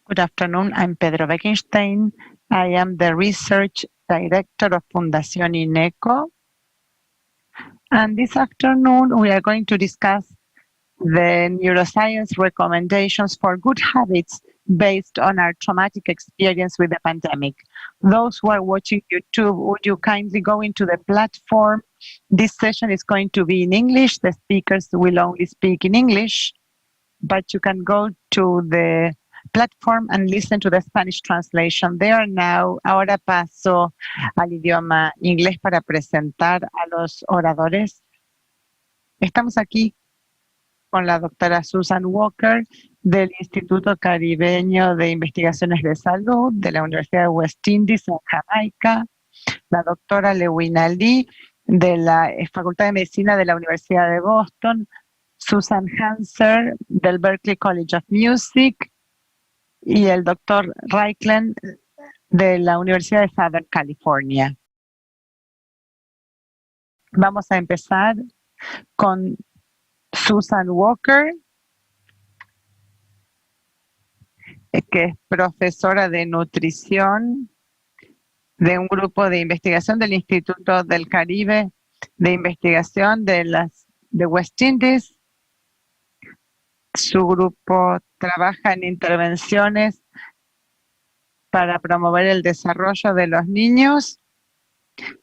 Good afternoon. I'm Pedro Beckenstein. I am the Research Director of Fundación INECO. And this afternoon, we are going to discuss the neuroscience recommendations for good habits based on our traumatic experience with the pandemic. Those who are watching YouTube, would you kindly go into the platform? This session is going to be in English. The speakers will only speak in English, but you can go to the platform and listen to the Spanish translation there now. Ahora paso al idioma inglés para presentar a los oradores. Estamos aquí con la doctora Susan Walker del Instituto Caribeño de Investigaciones de Salud de la Universidad de West Indies en Jamaica, la doctora Lewina Lee de la Facultad de Medicina de la Universidad de Boston, Susan Hanser del Berklee College of Music y el doctor Reichlen de la Universidad de Southern California. Vamos a empezar con Susan Walker, que es profesora de nutrición de un grupo de investigación del Instituto del Caribe de Investigación de West Indies. Su grupo trabaja en intervenciones para promover el desarrollo de los niños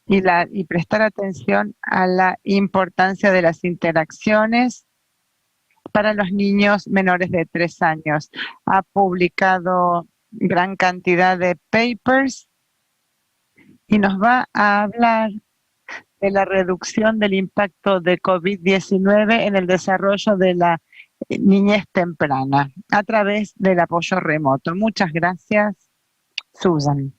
y prestar atención a la importancia de las interacciones para los niños menores de 3 años. Ha publicado gran cantidad de papers y nos va a hablar de la reducción del impacto de COVID-19 en el desarrollo de la niñez temprana a través del apoyo remoto. Muchas gracias, Susan.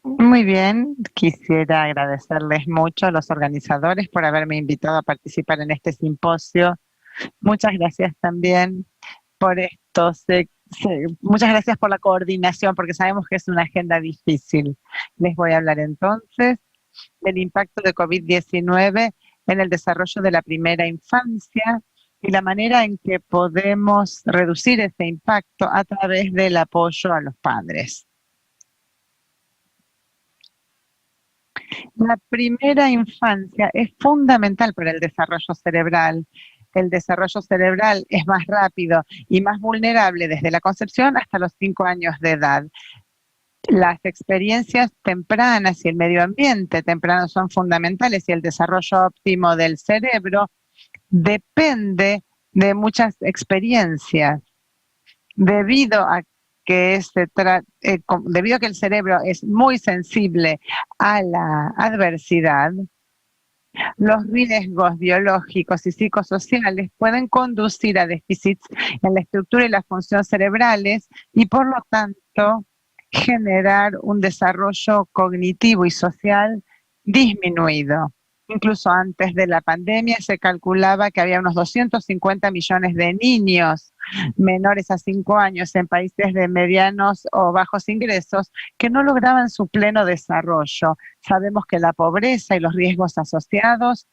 Muy bien, quisiera agradecerles mucho a los organizadores por haberme invitado a participar en este simposio. Muchas gracias también por esto. Muchas gracias por la coordinación, porque sabemos que es una agenda difícil. Les voy a hablar entonces del impacto de COVID-19 en el desarrollo de la primera infancia y la manera en que podemos reducir ese impacto a través del apoyo a los padres. La primera infancia es fundamental para el desarrollo cerebral. El desarrollo cerebral es más rápido y más vulnerable desde la concepción hasta los 5 años de edad. Las experiencias tempranas y el medio ambiente temprano son fundamentales y el desarrollo óptimo del cerebro depende de muchas experiencias. Debido a que el cerebro es muy sensible a la adversidad, los riesgos biológicos y psicosociales pueden conducir a déficits en la estructura y la función cerebrales y por lo tanto generar un desarrollo cognitivo y social disminuido. Incluso antes de la pandemia se calculaba que había unos 250 millones de niños menores a 5 años en países de medianos o bajos ingresos que no lograban su pleno desarrollo. Sabemos que la pobreza y los riesgos asociados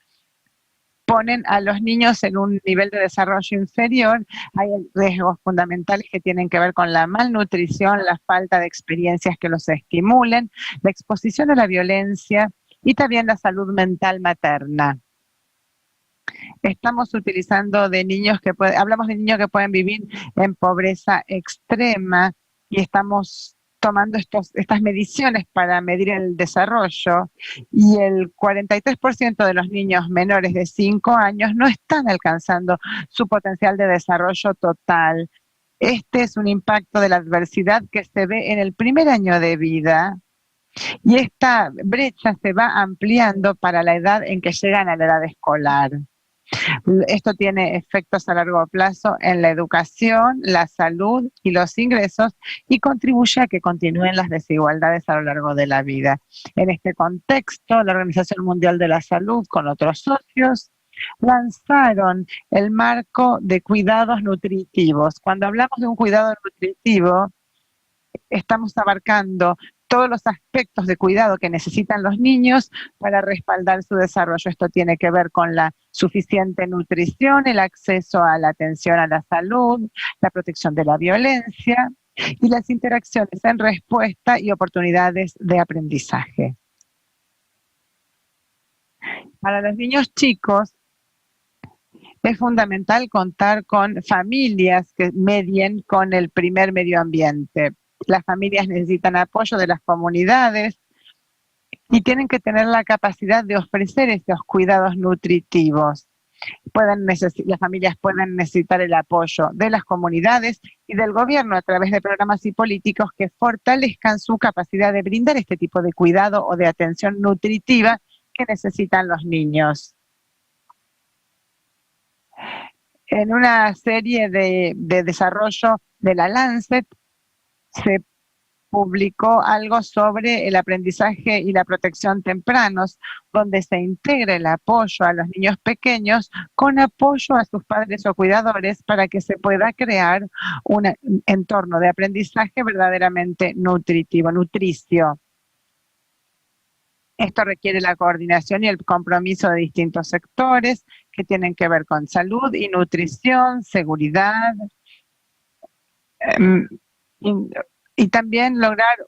ponen a los niños en un nivel de desarrollo inferior. Hay riesgos fundamentales que tienen que ver con la malnutrición, la falta de experiencias que los estimulen, la exposición a la violencia y también la salud mental materna. Estamos utilizando hablamos de niños que pueden vivir en pobreza extrema y estamos tomando estas mediciones para medir el desarrollo y el 43% de los niños menores de 5 años no están alcanzando su potencial de desarrollo total. Este es un impacto de la adversidad que se ve en el primer año de vida y esta brecha se va ampliando para la edad en que llegan a la edad escolar. Esto tiene efectos a largo plazo en la educación, la salud y los ingresos y contribuye a que continúen las desigualdades a lo largo de la vida. En este contexto, la Organización Mundial de la Salud, con otros socios, lanzaron el marco de cuidados nutritivos. Cuando hablamos de un cuidado nutritivo, estamos abarcando todos los aspectos de cuidado que necesitan los niños para respaldar su desarrollo. Esto tiene que ver con la suficiente nutrición, el acceso a la atención a la salud, la protección de la violencia y las interacciones en respuesta y oportunidades de aprendizaje. Para los niños chicos, es fundamental contar con familias que medien con el primer medio ambiente. Las familias necesitan apoyo de las comunidades y tienen que tener la capacidad de ofrecer estos cuidados nutritivos. Las familias pueden necesitar el apoyo de las comunidades y del gobierno a través de programas y políticos que fortalezcan su capacidad de brindar este tipo de cuidado o de atención nutritiva que necesitan los niños. En una serie de desarrollo de la Lancet se publicó algo sobre el aprendizaje y la protección tempranos, donde se integra el apoyo a los niños pequeños con apoyo a sus padres o cuidadores para que se pueda crear un entorno de aprendizaje verdaderamente nutritivo, nutricio. Esto requiere la coordinación y el compromiso de distintos sectores que tienen que ver con salud y nutrición, seguridad, y también lograr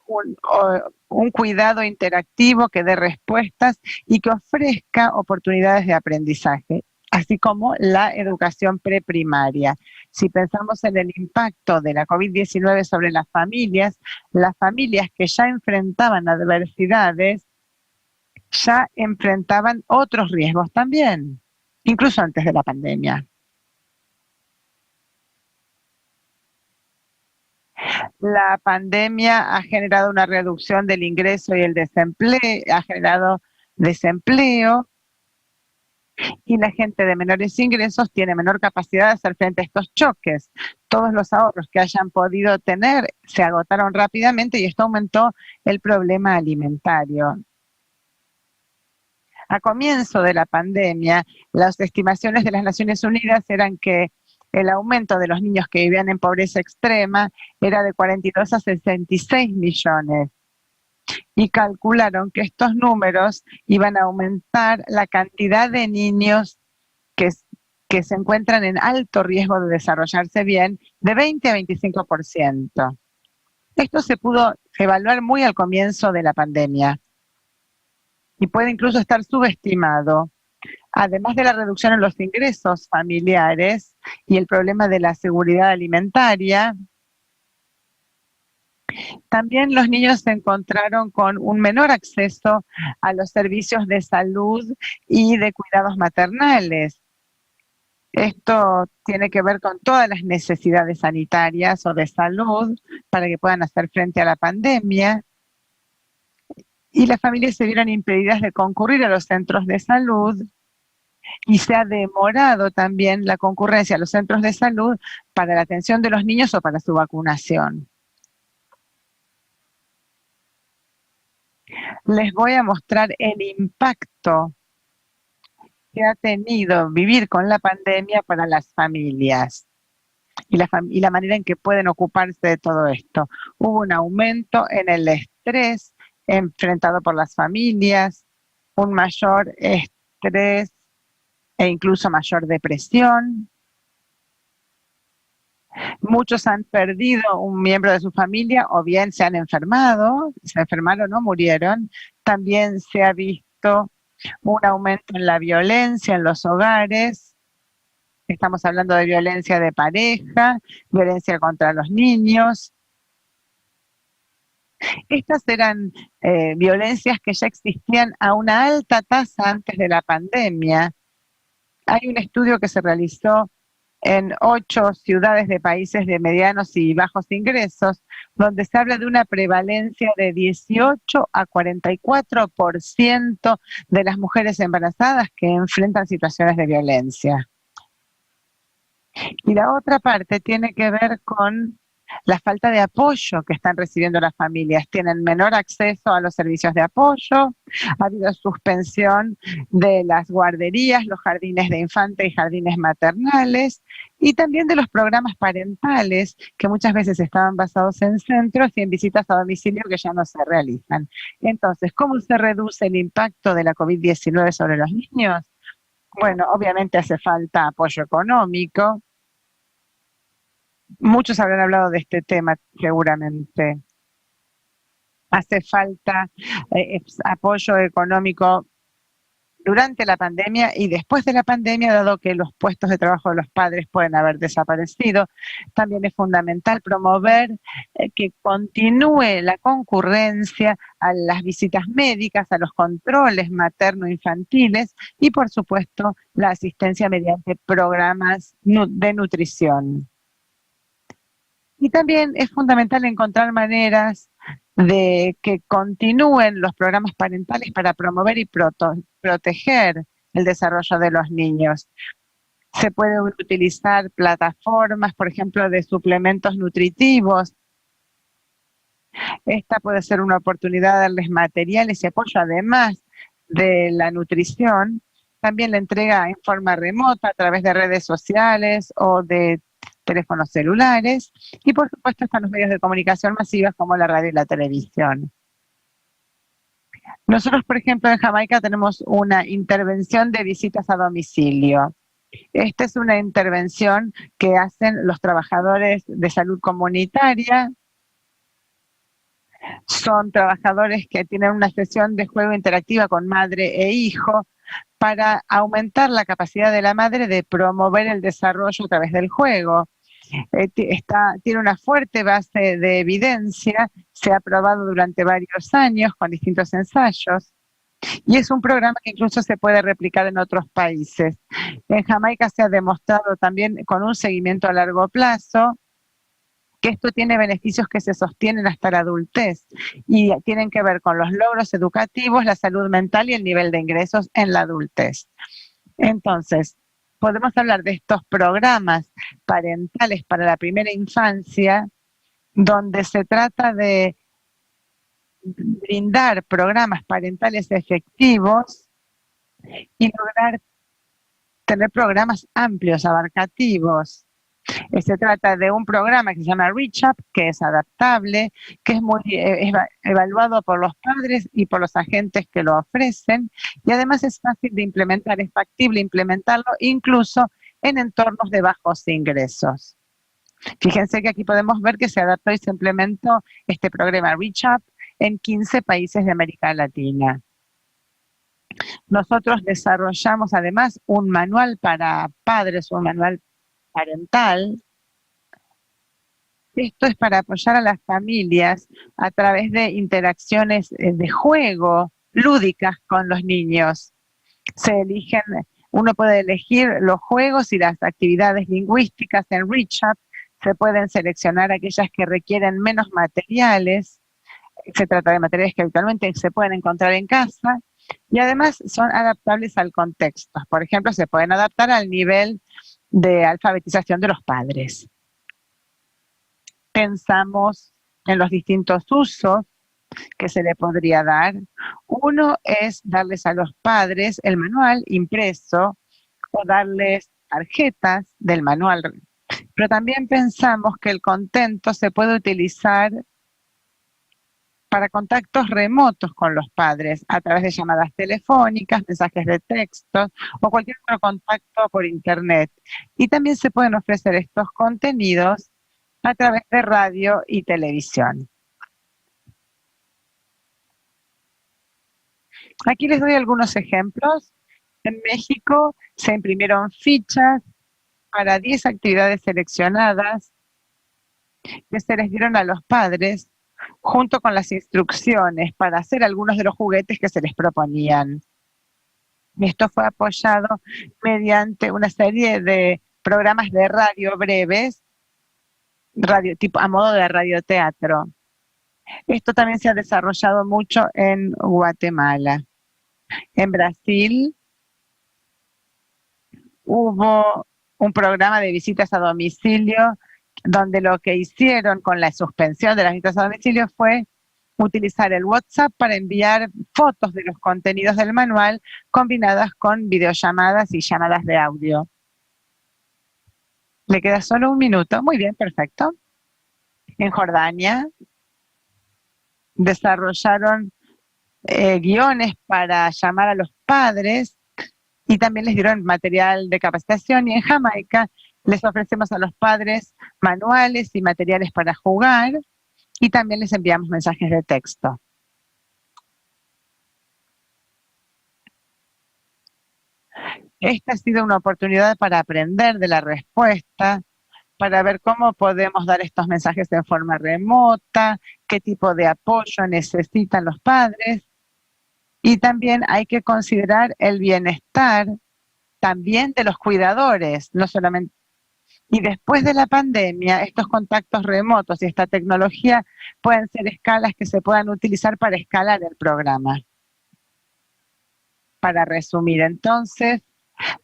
un cuidado interactivo que dé respuestas y que ofrezca oportunidades de aprendizaje, así como la educación preprimaria. Si pensamos en el impacto de la COVID-19 sobre las familias que ya enfrentaban adversidades, ya enfrentaban otros riesgos también, incluso antes de la pandemia. La pandemia ha generado una reducción del ingreso y el desempleo, ha generado desempleo, y la gente de menores ingresos tiene menor capacidad de hacer frente a estos choques. Todos los ahorros que hayan podido tener se agotaron rápidamente y esto aumentó el problema alimentario. A comienzo de la pandemia, las estimaciones de las Naciones Unidas eran que el aumento de los niños que vivían en pobreza extrema era de 42 a 66 millones. Y calcularon que estos números iban a aumentar la cantidad de niños que se encuentran en alto riesgo de desarrollarse bien de 20 a 25%. Esto se pudo evaluar muy al comienzo de la pandemia y puede incluso estar subestimado. Además de la reducción en los ingresos familiares y el problema de la seguridad alimentaria, también los niños se encontraron con un menor acceso a los servicios de salud y de cuidados maternales. Esto tiene que ver con todas las necesidades sanitarias o de salud para que puedan hacer frente a la pandemia. Y las familias se vieron impedidas de concurrir a los centros de salud y se ha demorado también la concurrencia a los centros de salud para la atención de los niños o para su vacunación. Les voy a mostrar el impacto que ha tenido vivir con la pandemia para las familias y la manera en que pueden ocuparse de todo esto. Hubo un aumento en el estrés enfrentado por las familias, un mayor estrés e incluso mayor depresión. Muchos han perdido un miembro de su familia o bien se enfermaron o murieron. También se ha visto un aumento en la violencia en los hogares. Estamos hablando de violencia de pareja, violencia contra los niños. Estas eran violencias que ya existían a una alta tasa antes de la pandemia. Hay un estudio que se realizó en 8 ciudades de países de medianos y bajos ingresos, donde se habla de una prevalencia de 18 a 44% de las mujeres embarazadas que enfrentan situaciones de violencia. Y la otra parte tiene que ver con la falta de apoyo que están recibiendo las familias. Tienen menor acceso a los servicios de apoyo, ha habido suspensión de las guarderías, los jardines de infantes y jardines maternales, y también de los programas parentales, que muchas veces estaban basados en centros y en visitas a domicilio que ya no se realizan. Entonces, ¿cómo se reduce el impacto de la COVID-19 sobre los niños? Bueno, obviamente hace falta apoyo económico. Muchos habrán hablado de este tema seguramente. Hace falta apoyo económico durante la pandemia y después de la pandemia, dado que los puestos de trabajo de los padres pueden haber desaparecido. También es fundamental promover que continúe la concurrencia a las visitas médicas, a los controles materno-infantiles y, por supuesto, la asistencia mediante programas de nutrición. Y también es fundamental encontrar maneras de que continúen los programas parentales para promover y proteger el desarrollo de los niños. Se pueden utilizar plataformas, por ejemplo, de suplementos nutritivos. Esta puede ser una oportunidad de darles materiales y apoyo, además de la nutrición. También la entrega en forma remota a través de redes sociales o de teléfonos celulares, y por supuesto están los medios de comunicación masivas como la radio y la televisión. Nosotros, por ejemplo, en Jamaica tenemos una intervención de visitas a domicilio. Esta es una intervención que hacen los trabajadores de salud comunitaria. Son trabajadores que tienen una sesión de juego interactiva con madre e hijo para aumentar la capacidad de la madre de promover el desarrollo a través del juego. Tiene una fuerte base de evidencia, se ha probado durante varios años con distintos ensayos y es un programa que incluso se puede replicar en otros países. En Jamaica se ha demostrado también con un seguimiento a largo plazo que esto tiene beneficios que se sostienen hasta la adultez y tienen que ver con los logros educativos, la salud mental y el nivel de ingresos en la adultez. Entonces, podemos hablar de estos programas parentales para la primera infancia, donde se trata de brindar programas parentales efectivos y lograr tener programas amplios, abarcativos. Se trata de un programa que se llama Reach Up, que es adaptable, que es muy evaluado por los padres y por los agentes que lo ofrecen, y además es fácil de implementar, es factible implementarlo incluso en entornos de bajos ingresos. Fíjense que aquí podemos ver que se adaptó y se implementó este programa Reach Up en 15 países de América Latina. Nosotros desarrollamos además un manual para padres, un manual parental. Esto es para apoyar a las familias a través de interacciones de juego lúdicas con los niños. Uno puede elegir los juegos y las actividades lingüísticas en Reach Up. Se pueden seleccionar aquellas que requieren menos materiales. Se trata de materiales que habitualmente se pueden encontrar en casa y además son adaptables al contexto. Por ejemplo, se pueden adaptar al nivel de alfabetización de los padres. Pensamos en los distintos usos que se le podría dar. Uno es darles a los padres el manual impreso o darles tarjetas del manual. Pero también pensamos que el contento se puede utilizar para contactos remotos con los padres a través de llamadas telefónicas, mensajes de texto o cualquier otro contacto por internet. Y también se pueden ofrecer estos contenidos a través de radio y televisión. Aquí les doy algunos ejemplos. En México se imprimieron fichas para 10 actividades seleccionadas que se les dieron a los padres junto con las instrucciones para hacer algunos de los juguetes que se les proponían. Esto fue apoyado mediante una serie de programas de radio breves, a modo de radioteatro. Esto también se ha desarrollado mucho en Guatemala. En Brasil hubo un programa de visitas a domicilio donde lo que hicieron con la suspensión de las visitas a domicilio fue utilizar el WhatsApp para enviar fotos de los contenidos del manual combinadas con videollamadas y llamadas de audio. Le queda solo un minuto. Muy bien, perfecto. En Jordania desarrollaron guiones para llamar a los padres y también les dieron material de capacitación, y en Jamaica les ofrecemos a los padres manuales y materiales para jugar y también les enviamos mensajes de texto. Esta ha sido una oportunidad para aprender de la respuesta, para ver cómo podemos dar estos mensajes de forma remota, qué tipo de apoyo necesitan los padres. Y también hay que considerar el bienestar también de los cuidadores, no solamente. Y después de la pandemia, estos contactos remotos y esta tecnología pueden ser escalas que se puedan utilizar para escalar el programa. Para resumir, entonces,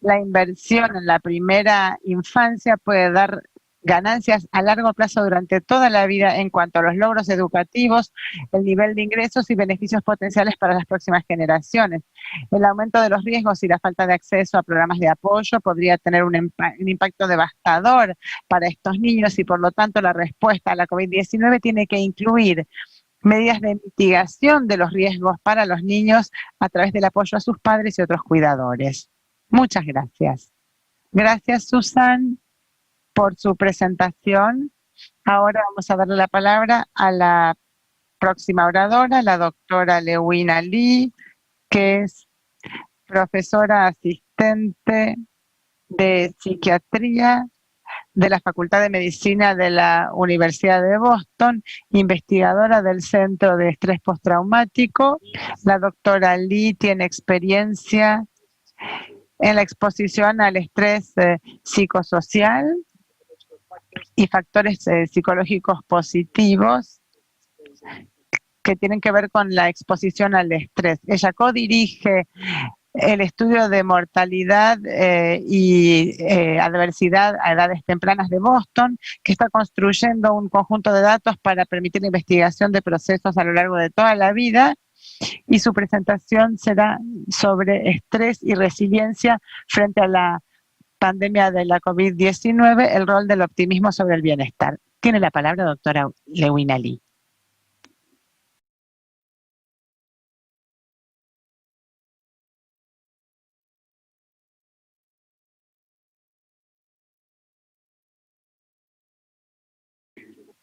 la inversión en la primera infancia puede dar ganancias a largo plazo durante toda la vida en cuanto a los logros educativos, el nivel de ingresos y beneficios potenciales para las próximas generaciones. El aumento de los riesgos y la falta de acceso a programas de apoyo podría tener un impacto devastador para estos niños, y por lo tanto la respuesta a la COVID-19 tiene que incluir medidas de mitigación de los riesgos para los niños a través del apoyo a sus padres y otros cuidadores. Muchas gracias. Gracias, Susan, por su presentación. Ahora vamos a darle la palabra a la próxima oradora, la doctora Lewina Lee, que es profesora asistente de psiquiatría de la Facultad de Medicina de la Universidad de Boston, investigadora del Centro de Estrés Postraumático. La doctora Lee tiene experiencia en la exposición al estrés psicosocial y factores psicológicos positivos que tienen que ver con la exposición al estrés. Ella codirige el estudio de mortalidad y adversidad a edades tempranas de Boston, que está construyendo un conjunto de datos para permitir la investigación de procesos a lo largo de toda la vida, y su presentación será sobre estrés y resiliencia frente a la pandemia de la COVID-19, el rol del optimismo sobre el bienestar. Tiene la palabra doctora Lewina Lee.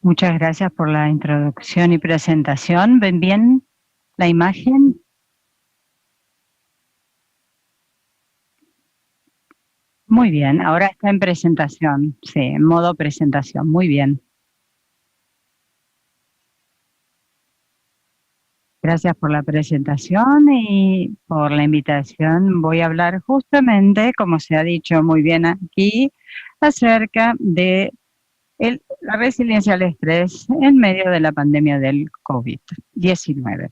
Muchas gracias por la introducción y presentación. ¿Ven bien la imagen? Muy bien, ahora está en presentación, sí, en modo presentación, muy bien. Gracias por la presentación y por la invitación. Voy a hablar justamente, como se ha dicho muy bien aquí, acerca de la resiliencia al estrés en medio de la pandemia del COVID-19.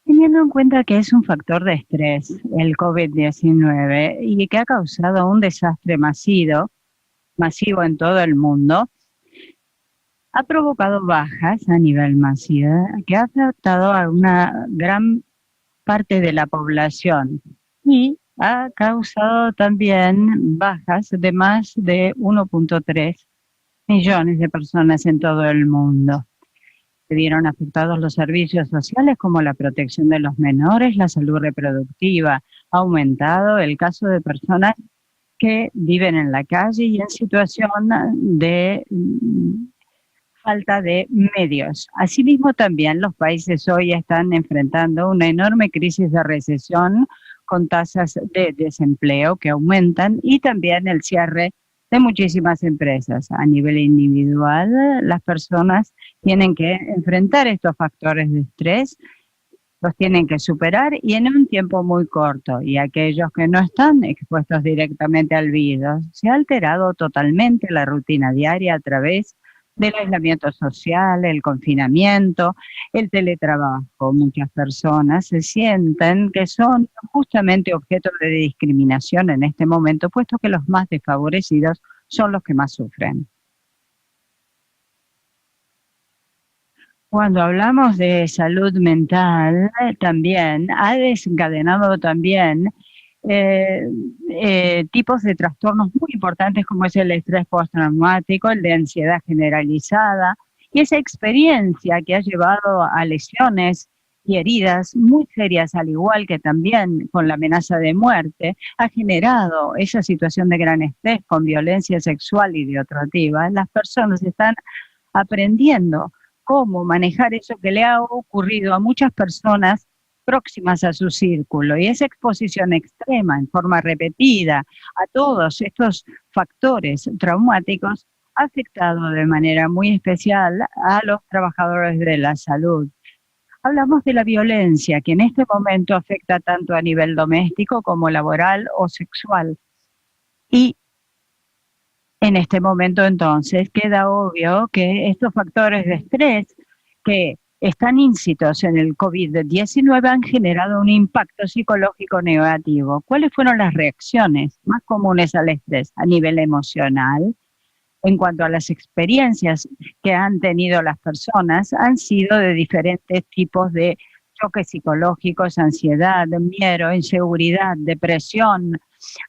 Teniendo en cuenta que es un factor de estrés, el COVID-19, y que ha causado un desastre masivo en todo el mundo, ha provocado bajas a nivel masivo que ha afectado a una gran parte de la población y ha causado también bajas de más de 1.3 millones de personas en todo el mundo. Se vieron afectados los servicios sociales como la protección de los menores, la salud reproductiva. Ha aumentado el caso de personas que viven en la calle y en situación de falta de medios. Asimismo, también los países hoy están enfrentando una enorme crisis de recesión con tasas de desempleo que aumentan y también el cierre de muchísimas empresas. A nivel individual, las personas tienen que enfrentar estos factores de estrés, los tienen que superar y en un tiempo muy corto. Y aquellos que no están expuestos directamente al virus, se ha alterado totalmente la rutina diaria a través del aislamiento social, el confinamiento, el teletrabajo. Muchas personas se sienten que son justamente objeto de discriminación en este momento, puesto que los más desfavorecidos son los que más sufren. Cuando hablamos de salud mental, también ha desencadenado también tipos de trastornos muy importantes como es el estrés postraumático, el de ansiedad generalizada, y esa experiencia que ha llevado a lesiones y heridas muy serias, al igual que también con la amenaza de muerte, ha generado esa situación de gran estrés con violencia sexual y de otro tipo. Las personas están aprendiendo cómo manejar eso que le ha ocurrido a muchas personas próximas a su círculo, y esa exposición extrema en forma repetida a todos estos factores traumáticos ha afectado de manera muy especial a los trabajadores de la salud. Hablamos de la violencia, que en este momento afecta tanto a nivel doméstico como laboral o sexual. Y en este momento entonces queda obvio que estos factores de estrés que están íncitos en el COVID-19 han generado un impacto psicológico negativo. ¿Cuáles fueron las reacciones más comunes al estrés a nivel emocional? En cuanto a las experiencias que han tenido las personas, han sido de diferentes tipos de choques psicológicos, ansiedad, miedo, inseguridad, depresión.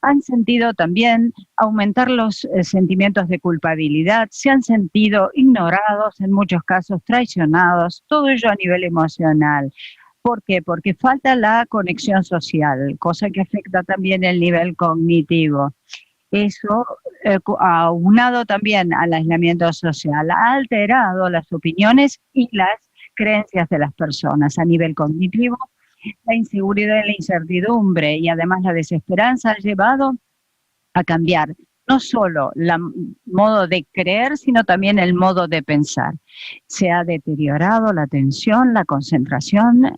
Han sentido también aumentar los sentimientos de culpabilidad, se han sentido ignorados, en muchos casos traicionados, todo ello a nivel emocional. ¿Por qué? Porque falta la conexión social, cosa que afecta también el nivel cognitivo. Eso, aunado también al aislamiento social, ha alterado las opiniones y las creencias de las personas a nivel cognitivo. La inseguridad y la incertidumbre y además la desesperanza ha llevado a cambiar no solo el modo de creer, sino también el modo de pensar. Se ha deteriorado la atención, la concentración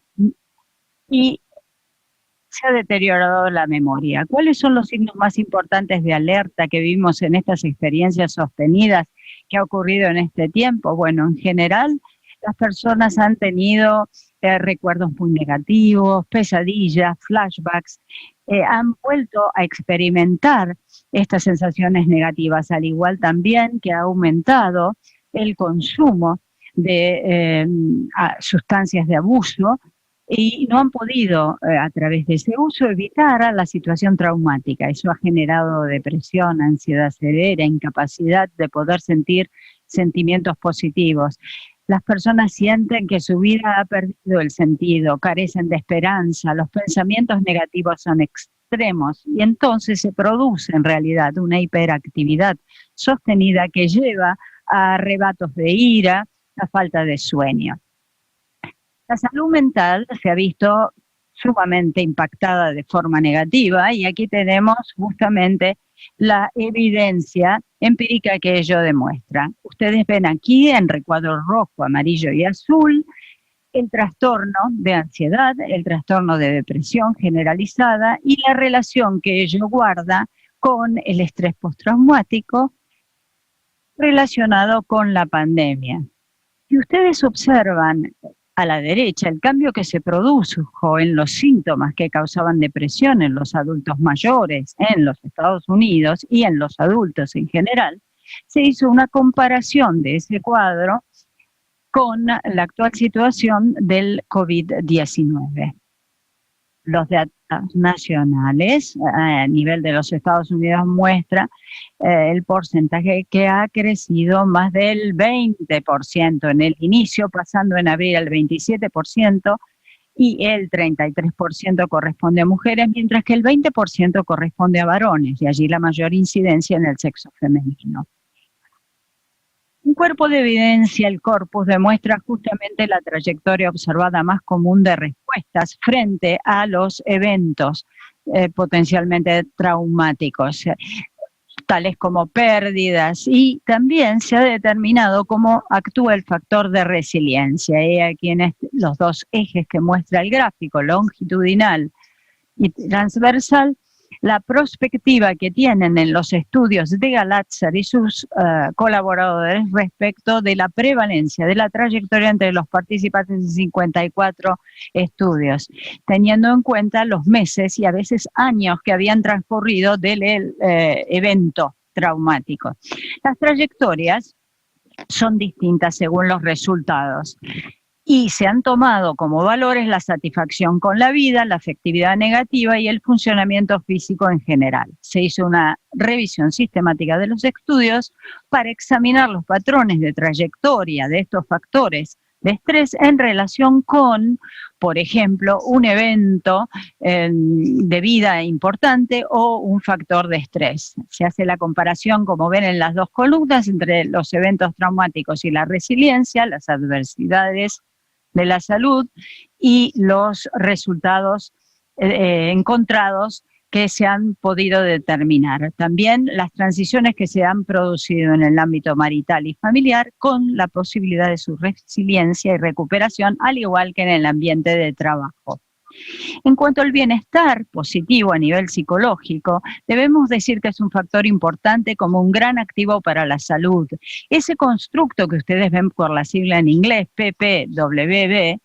y se ha deteriorado la memoria. ¿Cuáles son los signos más importantes de alerta que vimos en estas experiencias sostenidas que ha ocurrido en este tiempo? Bueno, en general, las personas han tenido recuerdos muy negativos, pesadillas, flashbacks, han vuelto a experimentar estas sensaciones negativas, al igual también que ha aumentado el consumo de sustancias de abuso, y no han podido, a través de ese uso, evitar la situación traumática. Eso ha generado depresión, ansiedad severa, incapacidad de poder sentir sentimientos positivos. Las personas sienten que su vida ha perdido el sentido, carecen de esperanza, los pensamientos negativos son extremos y entonces se produce en realidad una hiperactividad sostenida que lleva a arrebatos de ira, a falta de sueño. La salud mental se ha visto sumamente impactada de forma negativa y aquí tenemos justamente la evidencia empírica que ello demuestra. Ustedes ven aquí en recuadro rojo, amarillo y azul el trastorno de ansiedad, el trastorno de depresión generalizada y la relación que ello guarda con el estrés postraumático relacionado con la pandemia. Si ustedes observan a la derecha el cambio que se produjo en los síntomas que causaban depresión en los adultos mayores en los Estados Unidos y en los adultos en general, se hizo una comparación de ese cuadro con la actual situación del COVID-19. Los datos nacionales a nivel de los Estados Unidos muestra el porcentaje que ha crecido más del 20% en el inicio, pasando en abril al 27%, y el 33% corresponde a mujeres, mientras que el 20% corresponde a varones, y allí la mayor incidencia en el sexo femenino. Un cuerpo de evidencia, el corpus, demuestra justamente la trayectoria observada más común de respuestas frente a los eventos potencialmente traumáticos, tales como pérdidas, y también se ha determinado cómo actúa el factor de resiliencia. Y aquí en los dos ejes que muestra el gráfico, longitudinal y transversal, la perspectiva que tienen en los estudios de Galatzer y sus colaboradores respecto de la prevalencia de la trayectoria entre los participantes de 54 estudios, teniendo en cuenta los meses y a veces años que habían transcurrido del evento traumático. Las trayectorias son distintas según los resultados y se han tomado como valores la satisfacción con la vida, la afectividad negativa y el funcionamiento físico en general. Se hizo una revisión sistemática de los estudios para examinar los patrones de trayectoria de estos factores de estrés en relación con, por ejemplo, un evento de vida importante o un factor de estrés. Se hace la comparación, como ven en las dos columnas, entre los eventos traumáticos y la resiliencia, las adversidades de la salud y los resultados encontrados que se han podido determinar. También las transiciones que se han producido en el ámbito marital y familiar con la posibilidad de su resiliencia y recuperación, al igual que en el ambiente de trabajo. En cuanto al bienestar positivo a nivel psicológico, debemos decir que es un factor importante como un gran activo para la salud. Ese constructo que ustedes ven por la sigla en inglés, PPWB,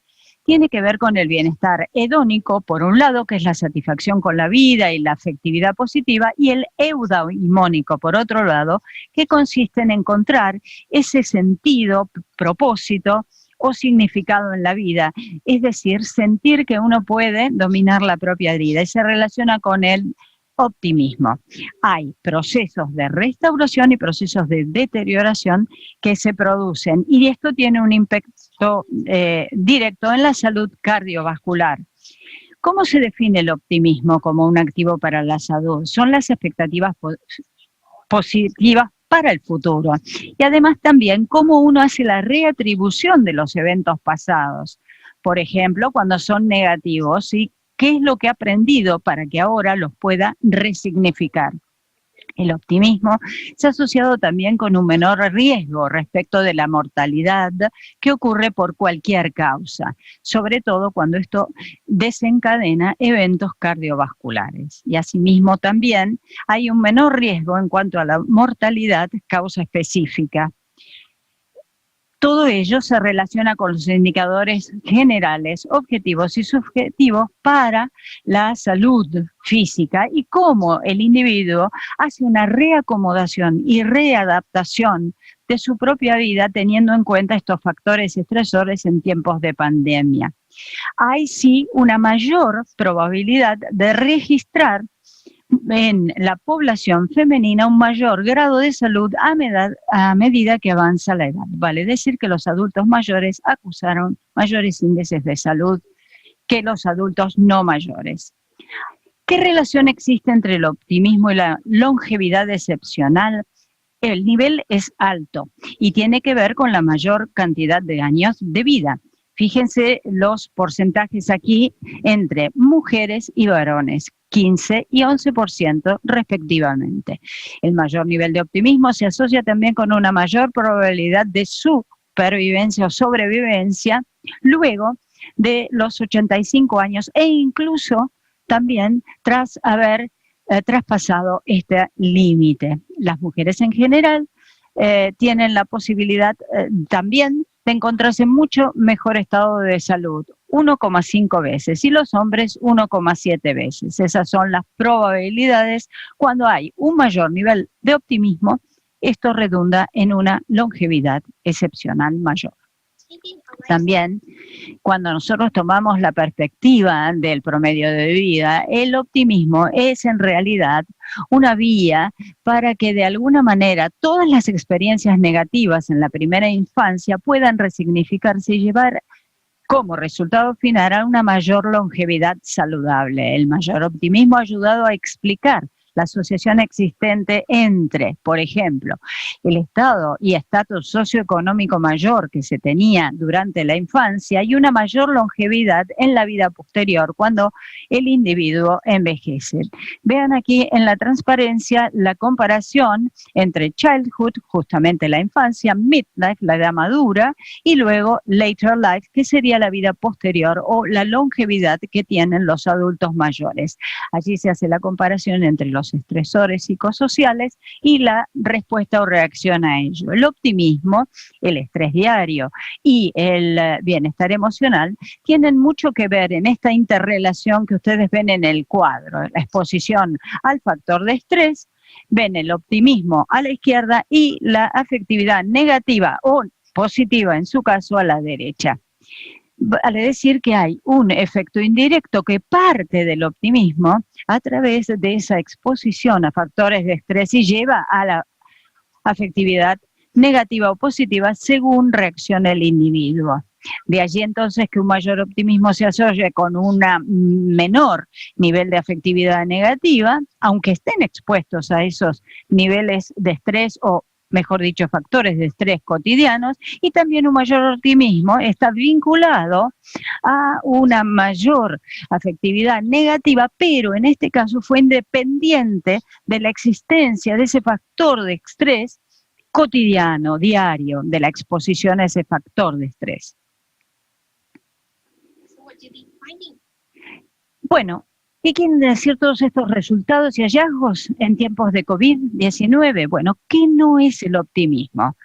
tiene que ver con el bienestar hedónico, por un lado, que es la satisfacción con la vida y la afectividad positiva, y el eudaimónico, por otro lado, que consiste en encontrar ese sentido, propósito o significado en la vida, es decir, sentir que uno puede dominar la propia vida, y se relaciona con el optimismo. Hay procesos de restauración y procesos de deterioración que se producen, y esto tiene un impacto directo en la salud cardiovascular. ¿Cómo se define el optimismo como un activo para la salud? Son las expectativas positivas para el futuro, y además también cómo uno hace la reatribución de los eventos pasados, por ejemplo, cuando son negativos, y qué es lo que ha aprendido para que ahora los pueda resignificar. El optimismo se ha asociado también con un menor riesgo respecto de la mortalidad que ocurre por cualquier causa, sobre todo cuando esto desencadena eventos cardiovasculares. Y asimismo también hay un menor riesgo en cuanto a la mortalidad causa específica. Todo ello se relaciona con los indicadores generales, objetivos y subjetivos para la salud física y cómo el individuo hace una reacomodación y readaptación de su propia vida teniendo en cuenta estos factores estresores en tiempos de pandemia. Hay sí una mayor probabilidad de registrar en la población femenina un mayor grado de salud a medida que avanza la edad. Vale decir que los adultos mayores acusaron mayores índices de salud que los adultos no mayores. ¿Qué relación existe entre el optimismo y la longevidad excepcional? El nivel es alto y tiene que ver con la mayor cantidad de años de vida. Fíjense los porcentajes aquí entre mujeres y varones, 15 y 11% respectivamente. El mayor nivel de optimismo se asocia también con una mayor probabilidad de supervivencia o sobrevivencia luego de los 85 años e incluso también tras haber traspasado este límite. Las mujeres en general tienen la posibilidad también de encontrarse en mucho mejor estado de salud, 1,5 veces, y los hombres 1,7 veces. Esas son las probabilidades cuando hay un mayor nivel de optimismo. Esto redunda en una longevidad excepcional mayor. También, cuando nosotros tomamos la perspectiva del promedio de vida, el optimismo es en realidad una vía para que de alguna manera todas las experiencias negativas en la primera infancia puedan resignificarse y llevar como resultado final a una mayor longevidad saludable. El mayor optimismo ha ayudado a explicar la asociación existente entre, por ejemplo, el estado y estatus socioeconómico mayor que se tenía durante la infancia y una mayor longevidad en la vida posterior cuando el individuo envejece. Vean aquí en la transparencia la comparación entre childhood, justamente la infancia, midlife, la edad madura, y luego later life, que sería la vida posterior o la longevidad que tienen los adultos mayores. Allí se hace la comparación entre los estresores psicosociales y la respuesta o reacción a ello. El optimismo, el estrés diario y el bienestar emocional tienen mucho que ver en esta interrelación que ustedes ven en el cuadro, la exposición al factor de estrés ven el optimismo a la izquierda y la afectividad negativa o positiva, en su caso, a la derecha. Vale decir que hay un efecto indirecto que parte del optimismo a través de esa exposición a factores de estrés y lleva a la afectividad negativa o positiva según reaccione el individuo. De allí entonces que un mayor optimismo se asocie con un menor nivel de afectividad negativa, aunque estén expuestos a esos niveles de estrés o, mejor dicho, factores de estrés cotidianos, y también un mayor optimismo está vinculado a una mayor afectividad negativa, pero en este caso fue independiente de la existencia de ese factor de estrés cotidiano, diario, de la exposición a ese factor de estrés. Bueno, ¿qué quieren decir todos estos resultados y hallazgos en tiempos de COVID-19? Bueno, ¿qué no es el optimismo?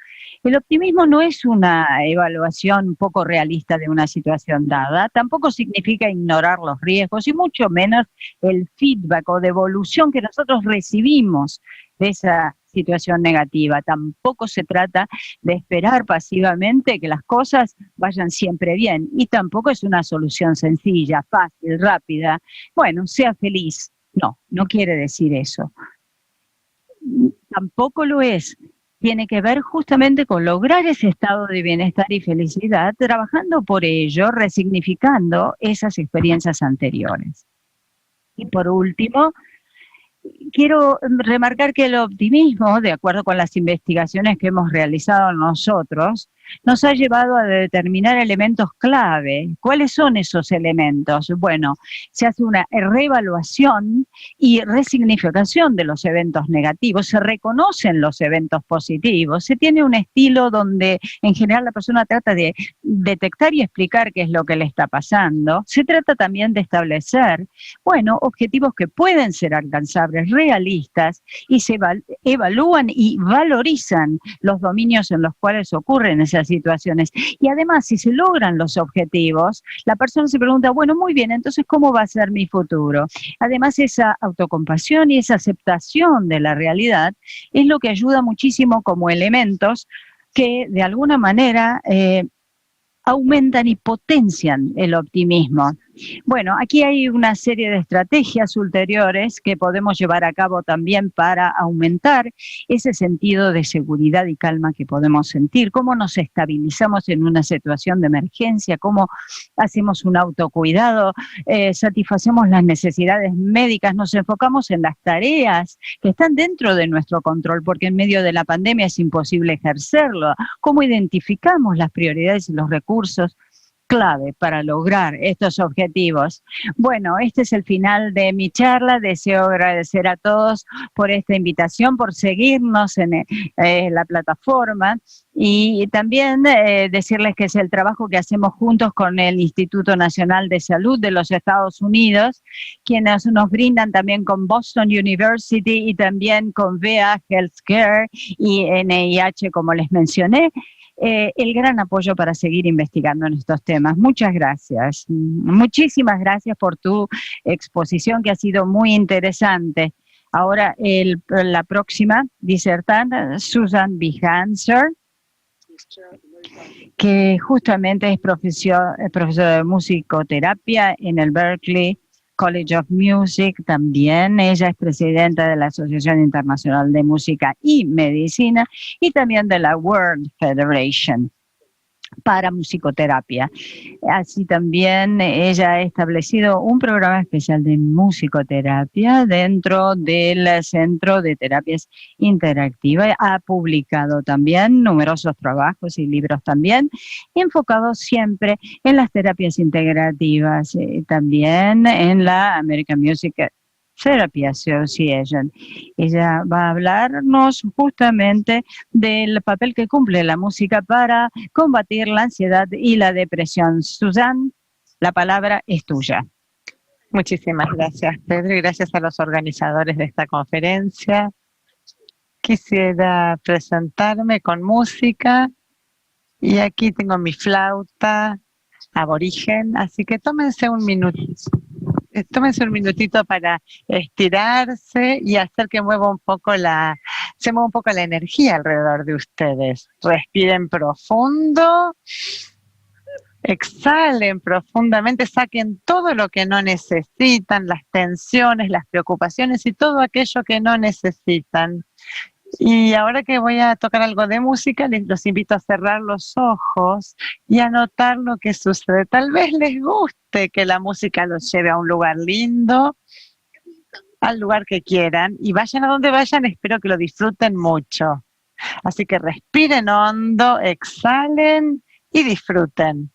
El optimismo no es una evaluación poco realista de una situación dada, tampoco significa ignorar los riesgos y mucho menos el feedback o devolución que nosotros recibimos de esa situación negativa. Tampoco se trata de esperar pasivamente que las cosas vayan siempre bien y tampoco es una solución sencilla, fácil, rápida. Bueno, sea feliz. No, no quiere decir eso. Tampoco lo es. Tiene que ver justamente con lograr ese estado de bienestar y felicidad, trabajando por ello, resignificando esas experiencias anteriores. Y por último, quiero remarcar que el optimismo, de acuerdo con las investigaciones que hemos realizado nosotros, nos ha llevado a determinar elementos clave. ¿Cuáles son esos elementos? Bueno, se hace una reevaluación y resignificación de los eventos negativos, se reconocen los eventos positivos, se tiene un estilo donde en general la persona trata de detectar y explicar qué es lo que le está pasando. Se trata también de establecer, bueno, objetivos que pueden ser alcanzables, realistas, y se evalúan y valorizan los dominios en los cuales ocurren esas situaciones. Y además, si se logran los objetivos, la persona se pregunta, bueno, muy bien, entonces, ¿cómo va a ser mi futuro? Además, esa autocompasión y esa aceptación de la realidad es lo que ayuda muchísimo como elementos que de alguna manera aumentan y potencian el optimismo. Bueno, aquí hay una serie de estrategias ulteriores que podemos llevar a cabo también para aumentar ese sentido de seguridad y calma que podemos sentir, cómo nos estabilizamos en una situación de emergencia, cómo hacemos un autocuidado, satisfacemos las necesidades médicas, nos enfocamos en las tareas que están dentro de nuestro control, porque en medio de la pandemia es imposible ejercerlo, cómo identificamos las prioridades y los recursos clave para lograr estos objetivos. Bueno, este es el final de mi charla. Deseo agradecer a todos por esta invitación, por seguirnos en la plataforma y también decirles que es el trabajo que hacemos juntos con el Instituto Nacional de Salud de los Estados Unidos, quienes nos brindan también con Boston University y también con VA Healthcare y NIH, como les mencioné, el gran apoyo para seguir investigando en estos temas. Muchas gracias. Muchísimas gracias por tu exposición, que ha sido muy interesante. Ahora la próxima disertante, Susan Bihanser, que justamente es profesora de musicoterapia en el Berklee College of Music también. Ella es presidenta de la Asociación Internacional de Música y Medicina y también de la World Federation para musicoterapia. Así también ella ha establecido un programa especial de musicoterapia dentro del Centro de Terapias Interactivas. Ha publicado también numerosos trabajos y libros también, enfocados siempre en las terapias integrativas, también en la American Music Therapy Association. Ella va a hablarnos justamente del papel que cumple la música para combatir la ansiedad y la depresión. Susan, la palabra es tuya. Muchísimas gracias, Pedro, y gracias a los organizadores de esta conferencia. Quisiera presentarme con música y aquí tengo mi flauta aborigen, así que tómense un minuto tómense un minutito para estirarse y hacer que se mueva un poco la energía alrededor de ustedes. Respiren profundo, exhalen profundamente, saquen todo lo que no necesitan, las tensiones, las preocupaciones y todo aquello que no necesitan. Y ahora que voy a tocar algo de música, los invito a cerrar los ojos y a notar lo que sucede. Tal vez les guste que la música los lleve a un lugar lindo, al lugar que quieran, y vayan a donde vayan, espero que lo disfruten mucho. Así que respiren hondo, exhalen y disfruten.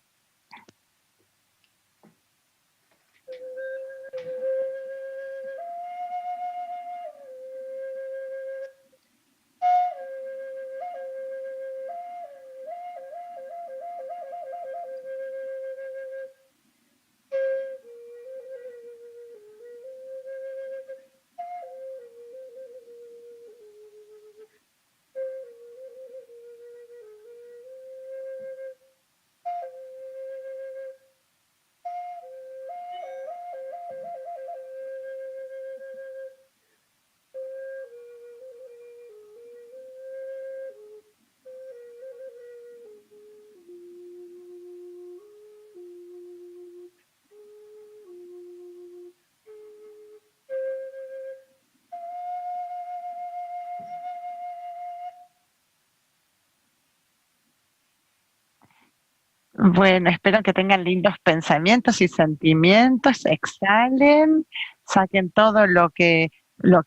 Bueno, espero que tengan lindos pensamientos y sentimientos, exhalen, saquen todo lo que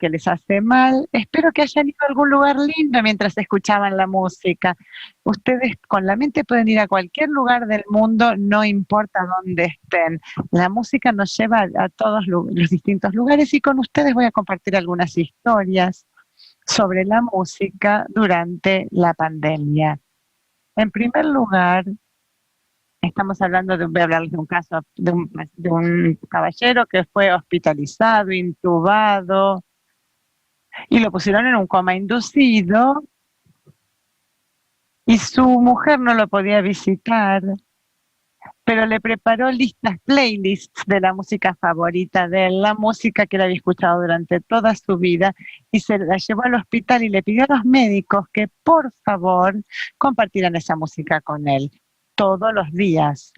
les hace mal. Espero que hayan ido a algún lugar lindo mientras escuchaban la música. Ustedes con la mente pueden ir a cualquier lugar del mundo, no importa dónde estén. La música nos lleva a todos los distintos lugares y con ustedes voy a compartir algunas historias sobre la música durante la pandemia. En primer lugar, estamos hablando voy a hablarles de un caso de un caballero que fue hospitalizado, intubado, y lo pusieron en un coma inducido, y su mujer no lo podía visitar, pero le preparó playlists de la música favorita de él, la música que él había escuchado durante toda su vida, y se la llevó al hospital y le pidió a los médicos que por favor compartieran esa música con él todos los días.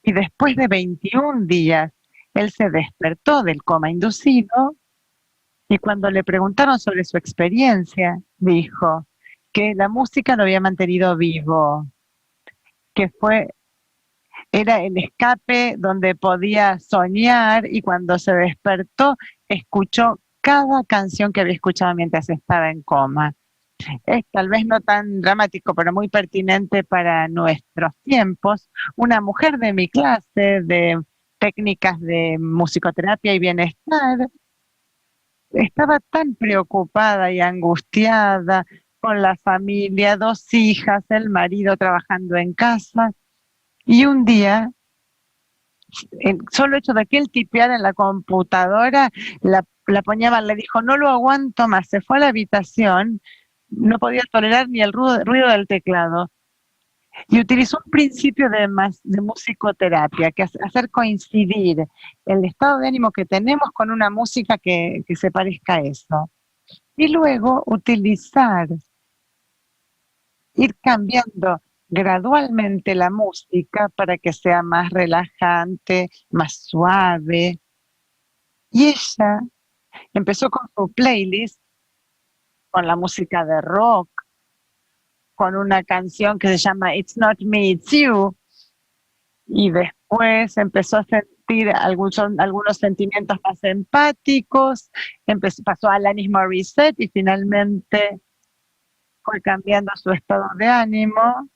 Y después de 21 días, él se despertó del coma inducido y cuando le preguntaron sobre su experiencia, dijo que la música lo había mantenido vivo, que era el escape donde podía soñar y cuando se despertó, escuchó cada canción que había escuchado mientras estaba en coma. Es tal vez no tan dramático, pero muy pertinente para nuestros tiempos. Una mujer de mi clase de técnicas de musicoterapia y bienestar estaba tan preocupada y angustiada con la familia, 2 hijas, el marido trabajando en casa, y un día, el solo hecho de que él tipeara en la computadora, la ponía mal, le dijo, no lo aguanto más, se fue a la habitación, no podía tolerar ni el ruido del teclado. Y utilizó un principio de musicoterapia, que es hacer coincidir el estado de ánimo que tenemos con una música que se parezca a eso. Y luego ir cambiando gradualmente la música para que sea más relajante, más suave. Y ella empezó con su playlist, con la música de rock, con una canción que se llama It's Not Me, It's You, y después empezó a sentir algunos sentimientos más empáticos, pasó a Alanis Morissette y finalmente fue cambiando su estado de ánimo,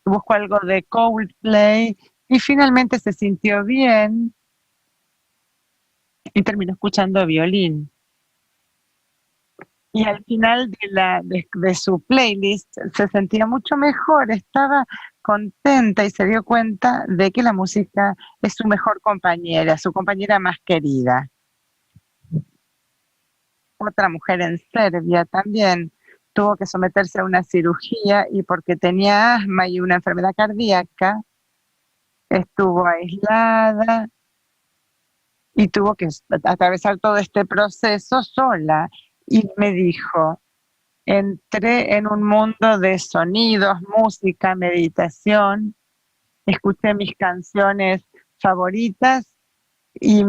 buscó algo de Coldplay y finalmente se sintió bien y terminó escuchando violín. Y al final de su playlist se sentía mucho mejor, estaba contenta y se dio cuenta de que la música es su mejor compañera, su compañera más querida. Otra mujer en Serbia también tuvo que someterse a una cirugía y porque tenía asma y una enfermedad cardíaca, estuvo aislada y tuvo que atravesar todo este proceso sola. Y me dijo, entré en un mundo de sonidos, música, meditación, escuché mis canciones favoritas y,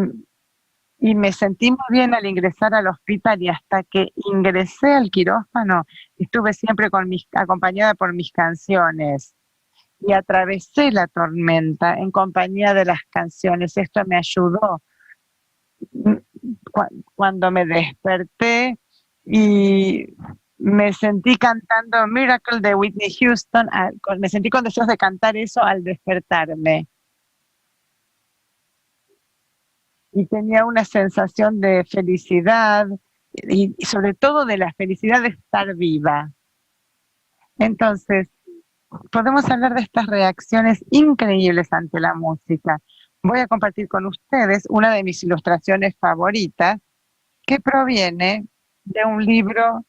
y me sentí muy bien al ingresar al hospital, y hasta que ingresé al quirófano estuve siempre acompañada por mis canciones y atravesé la tormenta en compañía de las canciones. Esto me ayudó. Cuando me desperté y me sentí cantando Miracle de Whitney Houston, me sentí con deseos de cantar eso al despertarme. Y tenía una sensación de felicidad y sobre todo de la felicidad de estar viva. Entonces, podemos hablar de estas reacciones increíbles ante la música. Voy a compartir con ustedes una de mis ilustraciones favoritas, que proviene de un libro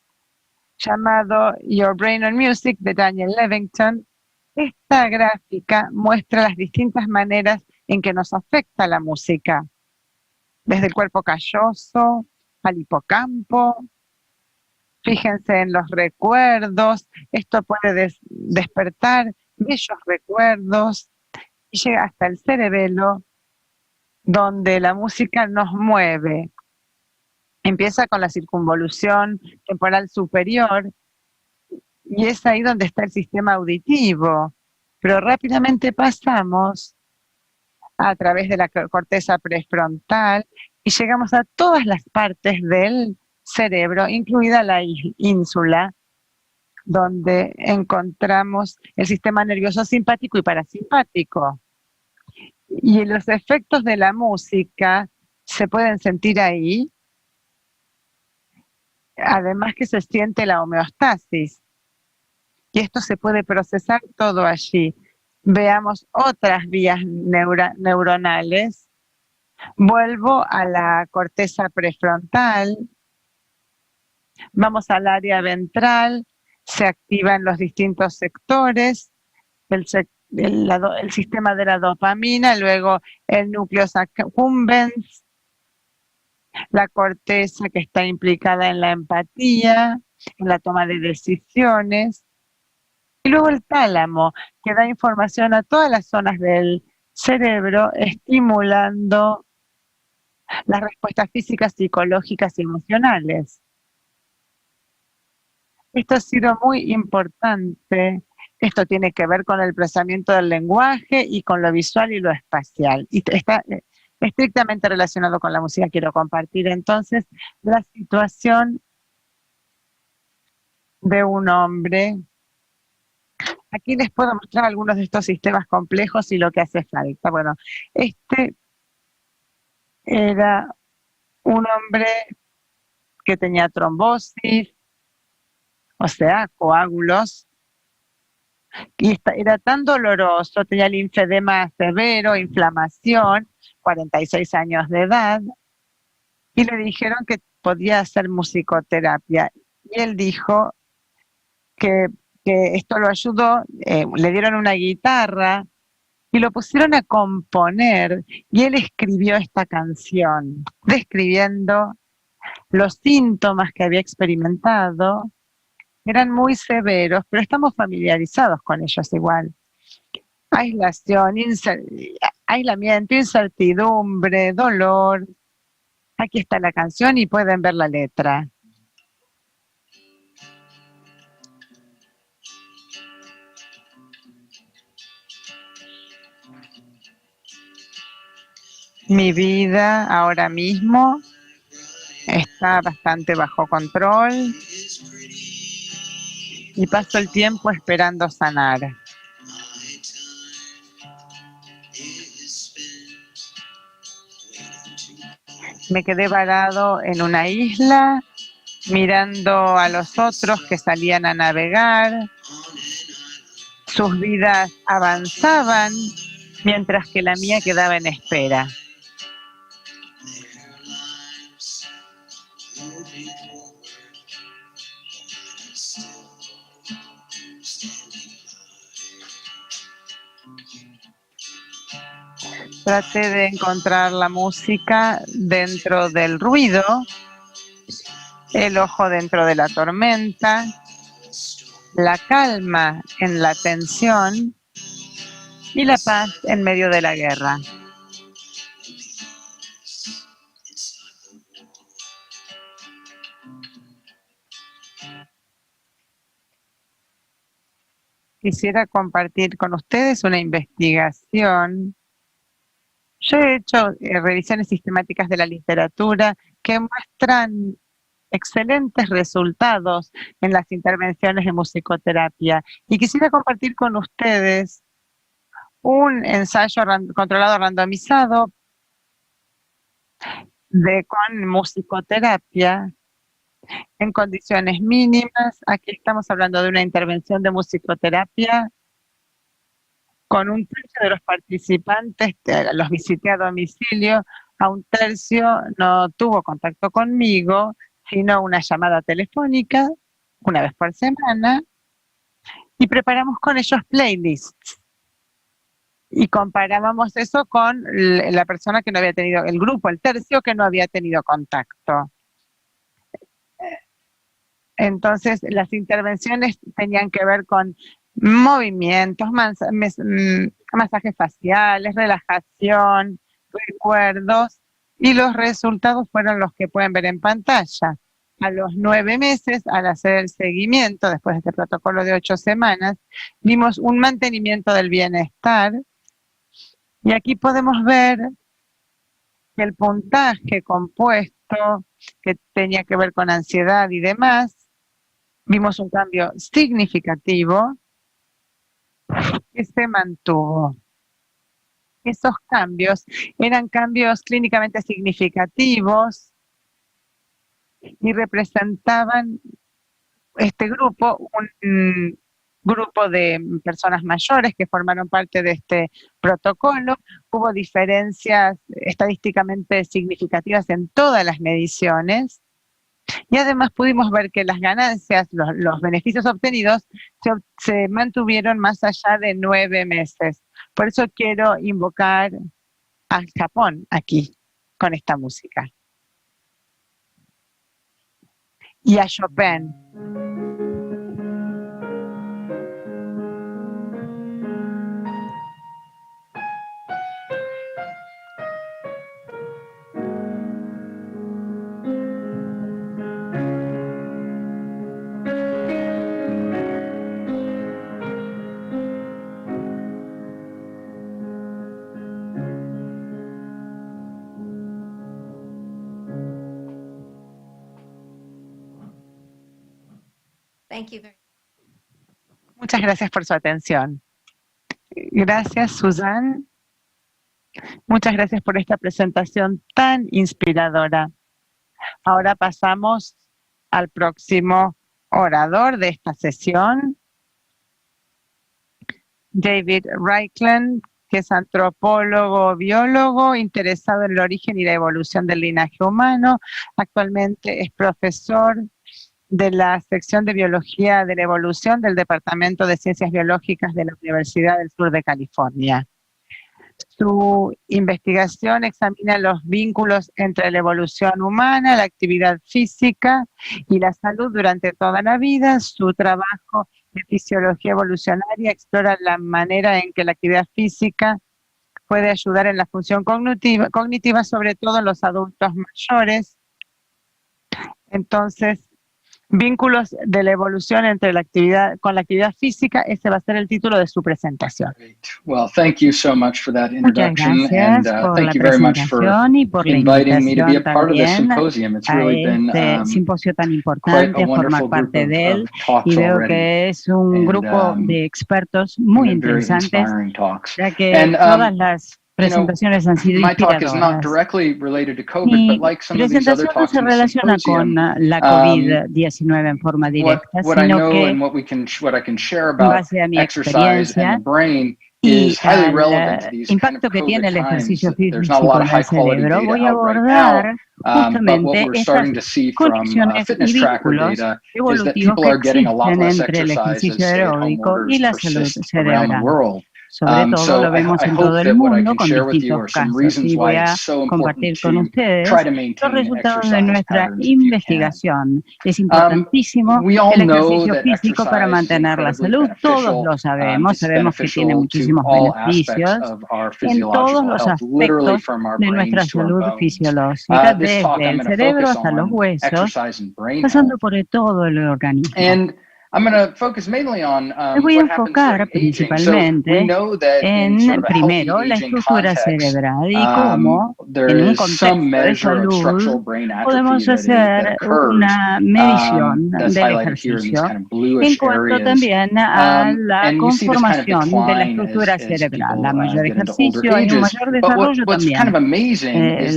llamado Your Brain on Music de Daniel Levington. Esta gráfica muestra las distintas maneras en que nos afecta la música, desde el cuerpo calloso al hipocampo. Fíjense en los recuerdos, esto puede despertar bellos recuerdos y llega hasta el cerebelo, donde la música nos mueve. Empieza con la circunvolución temporal superior y es ahí donde está el sistema auditivo, pero rápidamente pasamos a través de la corteza prefrontal y llegamos a todas las partes del cerebro, incluida la ínsula, donde encontramos el sistema nervioso simpático y parasimpático. Y los efectos de la música se pueden sentir ahí, además que se siente la homeostasis. Y esto se puede procesar todo allí. Veamos otras vías neuronales. Vuelvo a la corteza prefrontal. Vamos al área ventral. Se activan los distintos sectores. El sistema de la dopamina, luego el núcleo accumbens, la corteza que está implicada en la empatía, en la toma de decisiones, y luego el tálamo, que da información a todas las zonas del cerebro, estimulando las respuestas físicas, psicológicas y emocionales. Esto ha sido muy importante. Esto tiene que ver con el procesamiento del lenguaje y con lo visual y lo espacial. Y está estrictamente relacionado con la música. Quiero compartir entonces la situación de un hombre. Aquí les puedo mostrar algunos de estos sistemas complejos y lo que hace falta. Bueno, este era un hombre que tenía trombosis, o sea, coágulos, y era tan doloroso, tenía linfedema severo, inflamación, 46 años de edad, y le dijeron que podía hacer musicoterapia. Y él dijo que esto lo ayudó, le dieron una guitarra y lo pusieron a componer, y él escribió esta canción, describiendo los síntomas que había experimentado. Eran muy severos, pero estamos familiarizados con ellos igual. Aislación, aislamiento, incertidumbre, dolor. Aquí está la canción y pueden ver la letra. Mi vida ahora mismo está bastante bajo control y paso el tiempo esperando sanar. Me quedé varado en una isla, mirando a los otros que salían a navegar. Sus vidas avanzaban, mientras que la mía quedaba en espera. Traté de encontrar la música dentro del ruido, el ojo dentro de la tormenta, la calma en la tensión y la paz en medio de la guerra. Quisiera compartir con ustedes una investigación. Yo he hecho revisiones sistemáticas de la literatura que muestran excelentes resultados en las intervenciones de musicoterapia. Y quisiera compartir con ustedes un ensayo controlado randomizado con musicoterapia en condiciones mínimas. Aquí estamos hablando de una intervención de musicoterapia con un tercio de los participantes, los visité a domicilio, a un tercio no tuvo contacto conmigo, sino una llamada telefónica una vez por semana, y preparamos con ellos playlists. Y comparábamos eso con la persona que no había tenido, el grupo, el tercio que no había tenido contacto. Entonces, las intervenciones tenían que ver con movimientos, masajes faciales, relajación, recuerdos, y los resultados fueron los que pueden ver en pantalla. A los 9 meses, al hacer el seguimiento, después de este protocolo de 8 semanas, vimos un mantenimiento del bienestar. Y aquí podemos ver que el puntaje compuesto, que tenía que ver con ansiedad y demás, vimos un cambio significativo que se mantuvo. Esos cambios eran cambios clínicamente significativos y representaban este grupo, un grupo de personas mayores que formaron parte de este protocolo. Hubo diferencias estadísticamente significativas en todas las mediciones. Y además pudimos ver que las ganancias, los beneficios obtenidos, se mantuvieron más allá de 9 meses. Por eso quiero invocar al Japón aquí, con esta música. Y a Chopin. Muchas gracias por su atención. Gracias, Susan. Muchas gracias por esta presentación tan inspiradora. Ahora pasamos al próximo orador de esta sesión, David Reichland, que es antropólogo, biólogo, interesado en el origen y la evolución del linaje humano. Actualmente es profesor de la sección de Biología de la Evolución del Departamento de Ciencias Biológicas de la Universidad del Sur de California. Su investigación examina los vínculos entre la evolución humana, la actividad física y la salud durante toda la vida. Su trabajo de fisiología evolucionaria explora la manera en que la actividad física puede ayudar en la función cognitiva, sobre todo en los adultos mayores. Entonces, vínculos de la evolución entre la actividad con la actividad física, ese va a ser el título de su presentación. Well, thank you so much for that introduction, and thank you very much for inviting me to be a part of this symposium. It's really been simposio tan quite importante, a formar wonderful parte group de él, of talks y veo already. que es un grupo de expertos muy Been very interesantes, inspiring talks. ya que And, todas las presentaciones han sido My talk is not inspiradoras. directly related to COVID, Mi but like some of these other presentación no talks se in the relaciona symposium, con la COVID-19 en forma directa, what I sino know que and what I can share en about base a mi exercise experiencia and the brain y is highly al relevant to these kind impacto of que tiene COVID el times. ejercicio There's not a lot físico of en el high quality cerebro. data Voy a out right now, abordar but what justamente we're estas starting to see from conexiones fitness y tracker vínculos data is that evolutivos people que are getting a lot existen less entre el exercise ejercicio as stay-at-home aeróbico y orders la salud persist around the cerebral. world. Sobre todo lo vemos en todo el mundo con distintos casos. Y voy a compartir con ustedes los resultados de nuestra investigación. Es importantísimo el ejercicio físico para mantener la salud. Todos lo sabemos. Sabemos que tiene muchísimos beneficios en todos los aspectos de nuestra salud fisiológica, desde el cerebro hasta los huesos, pasando por todo el organismo. Me voy a enfocar principalmente en, primero, la estructura cerebral y cómo, en un contexto de salud, podemos hacer una medición del ejercicio en cuanto también a la conformación de la estructura cerebral. A mayor ejercicio hay un mayor desarrollo también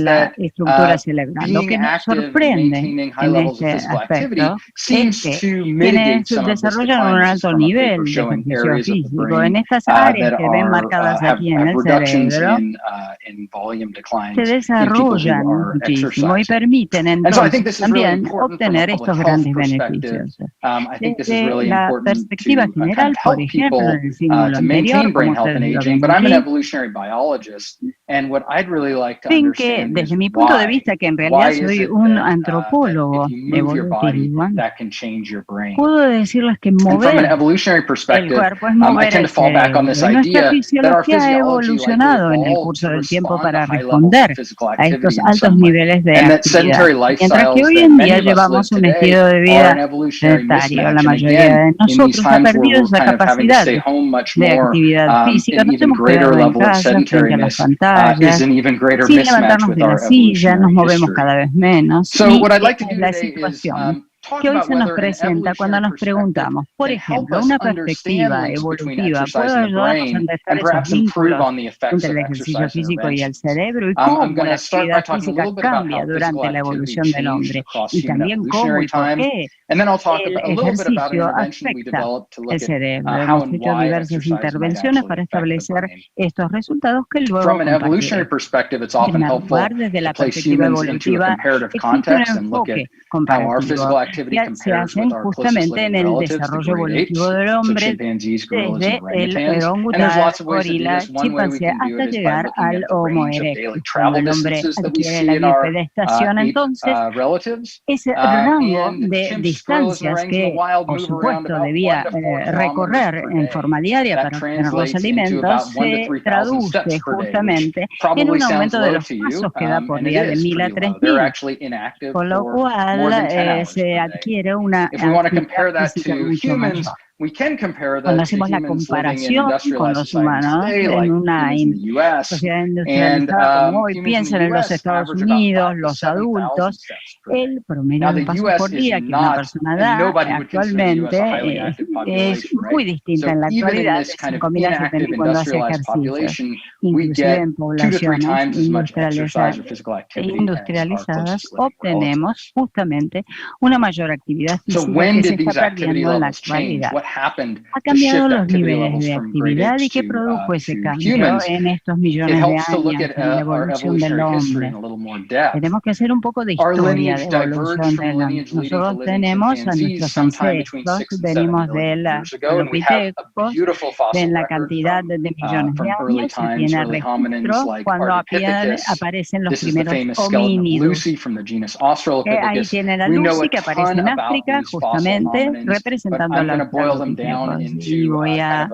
la estructura cerebral. Lo que nos sorprende en este aspecto es que desarrollan un alto nivel de ejercicio físico. En estas áreas que ven marcadas aquí en el cerebro, se desarrollan muchísimo y permiten entonces también obtener estos grandes beneficios. Desde la perspectiva general, por ejemplo, en el símbolo anterior, como ustedes lo ven aquí, ven que desde mi punto de vista, que en realidad soy un antropólogo evolutivo, puedo decirles que mover el cuerpo es mover el cerebro. Nuestra fisiología ha evolucionado en el curso del tiempo para responder a estos altos niveles de actividad. Mientras que hoy en día llevamos un estilo de vida sedentario, la mayoría de nosotros ha perdido esa capacidad de actividad física. Nos hemos quedado en casa, frente a las pantallas, sin levantarnos de la silla, nos movemos cada vez menos. Y esta es la situación que hoy se nos presenta cuando nos preguntamos, por ejemplo, una perspectiva evolutiva puede ayudarnos a entender esos vínculos entre el ejercicio físico y el cerebro y cómo la actividad física cambia durante la evolución del hombre y también cómo y por qué el ejercicio afecta el cerebro. Hemos hecho diversas intervenciones para establecer estos resultados que luego compartiré. En primer lugar, desde la perspectiva evolutiva, existe un enfoque comparativo que se hacen justamente en el desarrollo evolutivo del hombre desde el orangután, gorila, chimpancé hasta llegar al Homo erectus. Cuando el hombre adquiere la bipedestación, entonces ese rango de distancias que, por supuesto, debía recorrer en forma diaria para obtener los alimentos, se traduce justamente en un aumento de los pasos que da por día de 1000 a 3000, con lo cual se adquiere una actividad física mucho mayor. Cuando hacemos la comparación con los humanos en una sociedad industrializada como hoy, piensen en los Estados Unidos, los adultos, el promedio de pasos por día que una persona da actualmente es muy distinta en la actualidad de 5.000 a 7.000 cuando hace ejercicio. Inclusive en poblaciones industrializadas obtenemos justamente una mayor actividad física que se está perdiendo en la actualidad. Ha cambiado los niveles de actividad y qué produjo ese cambio en estos millones de años en la evolución del hombre. Tenemos que hacer un poco de historia de evolución del hombre. Nosotros tenemos a nuestros ancestros, venimos de los Pitecos, ven la cantidad de millones de años y tiene registro cuando aparecen los primeros homínidos. Ahí tiene la Lucy que aparece en África, justamente representando la y voy a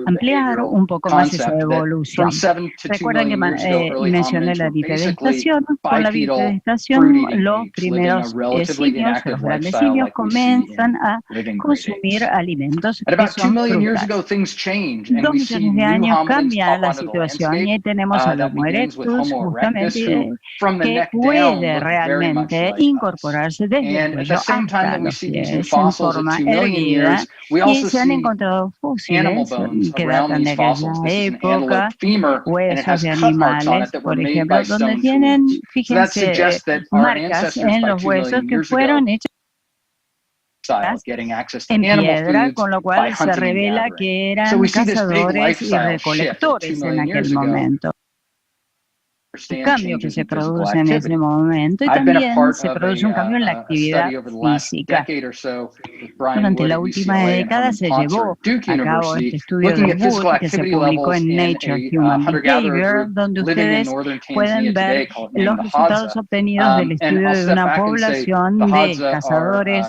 ampliar un poco más esa evolución. Recuerden que mencioné la bipedestación. Con la bipedestación, los primeros simios, los grandes simios, comienzan a consumir alimentos que son frutas. 2 millones de años cambia la situación y ahí tenemos al Homo erectus, justamente, que puede realmente incorporarse desde el cuello hasta los pies en forma erguida. Y se han encontrado fósiles que datan de aquella época, huesos de animales, por ejemplo, donde tienen, fíjense, marcas en los huesos que fueron hechas en piedra, con lo cual se revela que eran cazadores y recolectores en aquel momento. cambio que se produce en ese momento y también se produce un cambio en la actividad física. Durante la última década se llevó a cabo este estudio de Wood que se publicó en Nature Human Behavior, donde ustedes pueden ver los resultados obtenidos del estudio de una población de cazadores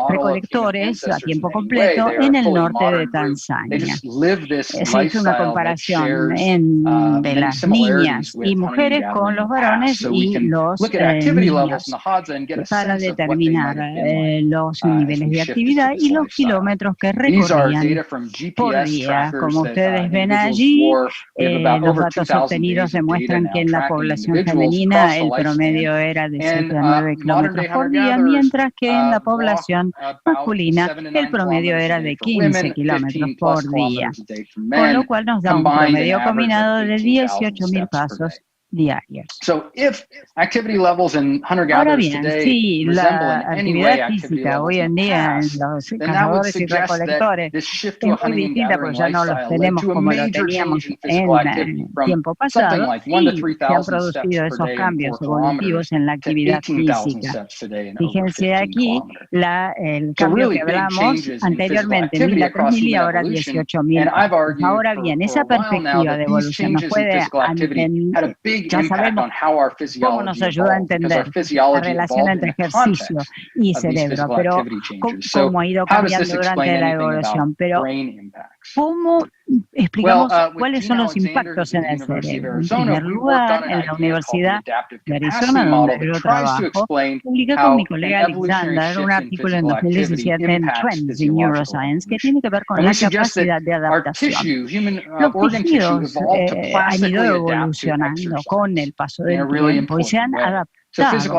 recolectores a tiempo completo en el norte de Tanzania. Se hizo una comparación de las niñas y mujeres con los varones y los niños para determinar los niveles de actividad y los kilómetros que recorrían por día. Como ustedes ven allí, los datos obtenidos demuestran que en la población femenina el promedio era de 7 a 9 kilómetros por día, mientras que en la población masculina el promedio era de 15 kilómetros por día, con lo cual nos da un promedio combinado de 18.000 pasos diarios. Ahora bien, si la actividad física hoy en día en los cazadores y recolectores es muy distinta, porque ya no los tenemos como lo teníamos en el tiempo pasado, y se han producido esos cambios evolutivos en la actividad física. Fíjense aquí el cambio que hablamos anteriormente, 1.000 a 3.000 y ahora 18.000. Ahora bien, esa perspectiva de evolución nos puede entender. Ya sabemos cómo nos ayuda a entender la relación entre ejercicio y cerebro, pero cómo ha ido cambiando durante la evolución. Pero ¿cómo explicamos cuáles son los impactos en el cerebro? En primer lugar, en la Universidad de Arizona, donde yo trabajo, publiqué con mi colega Alexander un artículo en 2017 en Trends in Neuroscience que tiene que ver con la capacidad de adaptación. Los tejidos han ido evolucionando con el paso del tiempo y se han adaptado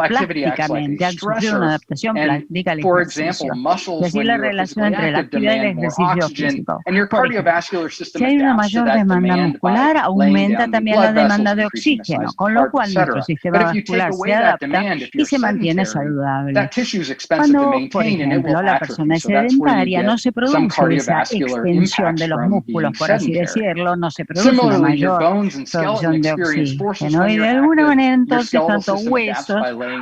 plásticamente, han sufrido una adaptación plástica al ejercicio. Es decir, la relación entre la actividad y el ejercicio físico. Por ejemplo, si hay una mayor demanda muscular, aumenta también la demanda de oxígeno, con lo cual nuestro sistema vascular se adapta y se mantiene saludable. Cuando, por ejemplo, la persona es sedentaria, no se produce esa extensión de los músculos, por así decirlo, no se produce una mayor producción de oxígeno. Y de alguna manera, entonces, tanto huesos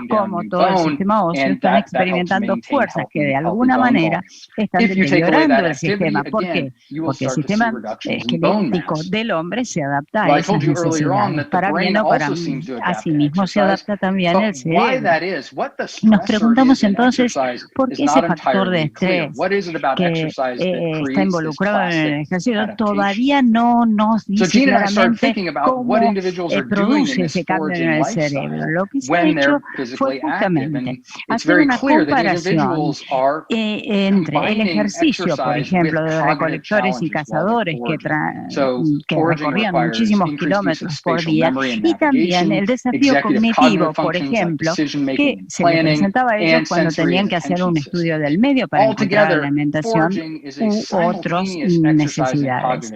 como todo el sistema óseo están experimentando fuerzas que de alguna manera están deteriorando el sistema. ¿Por qué? Porque el sistema esquelético del hombre se adapta a esas necesidades, para bien o para mal. Asimismo se adapta también el cerebro. Nos preguntamos entonces por qué ese factor de estrés que está involucrado en el ejercicio todavía no nos dice claramente cómo produce ese cambio en el cerebro. Lo que se ha hecho fue justamente hacer una comparación entre el ejercicio, por ejemplo, de recolectores y cazadores que recorrían muchísimos kilómetros por día, y también el desafío cognitivo, por ejemplo, que se les presentaba a ellos cuando tenían que hacer un estudio del medio para encontrar alimentación u otras necesidades.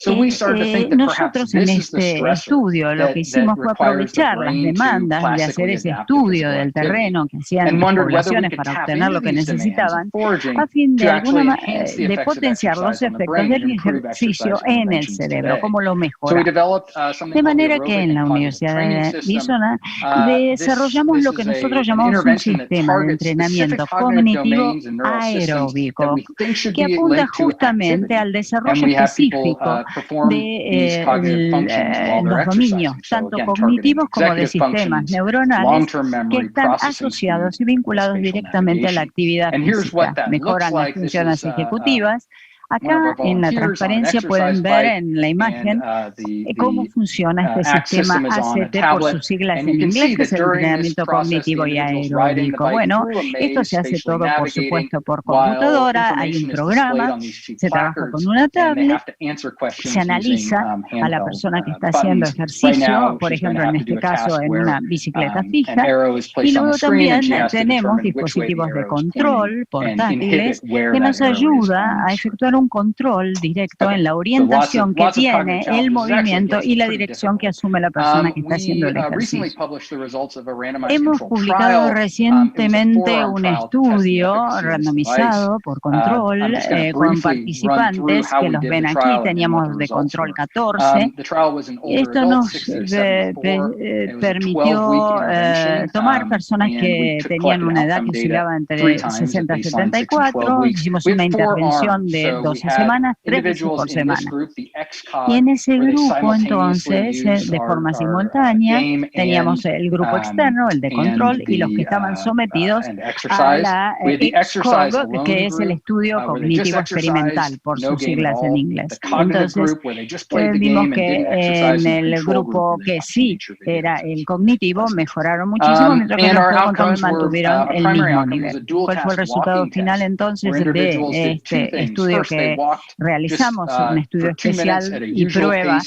Nosotros en este estudio lo que hicimos fue aprovechar las demandas de hacer ese estudio del terreno que hacían las poblaciones para obtener lo que necesitaban, a fin de alguna manera de potenciar los efectos del ejercicio en el cerebro, como lo mejora. De manera que en la Universidad de Arizona desarrollamos lo que nosotros llamamos un sistema de entrenamiento cognitivo aeróbico, que apunta justamente al desarrollo específico de los dominios, tanto cognitivos como de sistemas neuronales, que están asociados y vinculados directamente a la actividad física. Mejoran las funciones ejecutivas. Acá en la transparencia pueden ver en la imagen cómo funciona este sistema ACT por sus siglas en inglés, que es el entrenamiento cognitivo y aeróbico. Bueno, esto se hace todo, por supuesto, por computadora, hay un programa, se trabaja con una tablet, se analiza a la persona que está haciendo ejercicio, por ejemplo, en este caso en una bicicleta fija, y luego también tenemos dispositivos de control portátiles que nos ayudan a efectuar un un control directo en la orientación que tiene el movimiento y la dirección que asume la persona que está haciendo el ejercicio. Hemos publicado recientemente un estudio randomizado por control con participantes que los ven aquí. Teníamos de control 14. Esto nos permitió tomar personas que tenían una edad que oscilaba entre 60 y 74. Hicimos una intervención de 12 semanas, 3 veces por semana. Y en ese grupo, entonces, de forma simultánea, teníamos el grupo externo, el de control, y los que estaban sometidos a la EXCOG, que es el estudio cognitivo experimental, por sus siglas en inglés. Entonces, vimos que en el grupo que sí era el cognitivo, mejoraron muchísimo, mientras que los de control mantuvieron el mismo nivel. ¿Cuál fue el resultado final, entonces, de este estudio que realizamos? Un estudio especial y prueba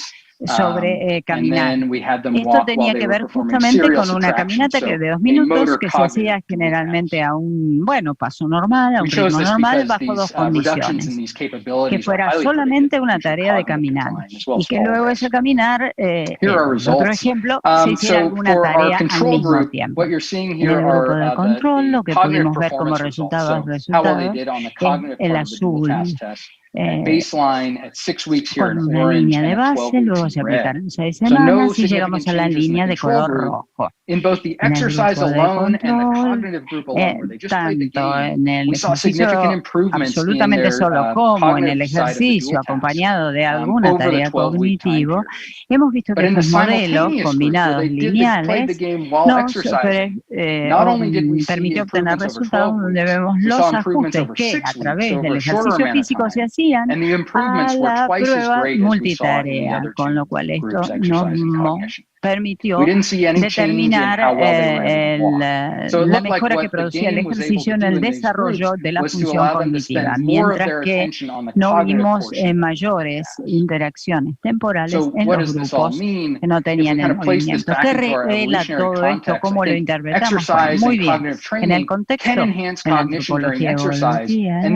sobre caminar. Esto tenía que ver justamente con una caminata que de 2 minutos que se hacía generalmente a un paso normal, a un ritmo normal, bajo 2 condiciones. Que fuera solamente una tarea de caminar y que luego ese caminar, otro ejemplo, se hiciera alguna tarea al mismo tiempo. En el grupo de control, lo que pudimos ver como resultados en el azul, con una línea de base, luego se aplicaron 6 semanas y llegamos a la línea de color rojo. En el grupo de control, tanto en el ejercicio absolutamente solo como en el ejercicio acompañado de alguna tarea cognitiva, hemos visto que estos modelos combinados lineales nos permitió obtener resultados donde vemos los ajustes que a través del ejercicio físico se hacían a la prueba multitarea, con lo cual esto nos permitió determinar la mejora que producía el ejercicio en el desarrollo de la función cognitiva, mientras que no vimos mayores interacciones temporales en los grupos que no tenían el movimiento. ¿Qué revela todo esto? ¿Cómo lo interpretamos? Muy bien. En el contexto de la antropología evolutiva, el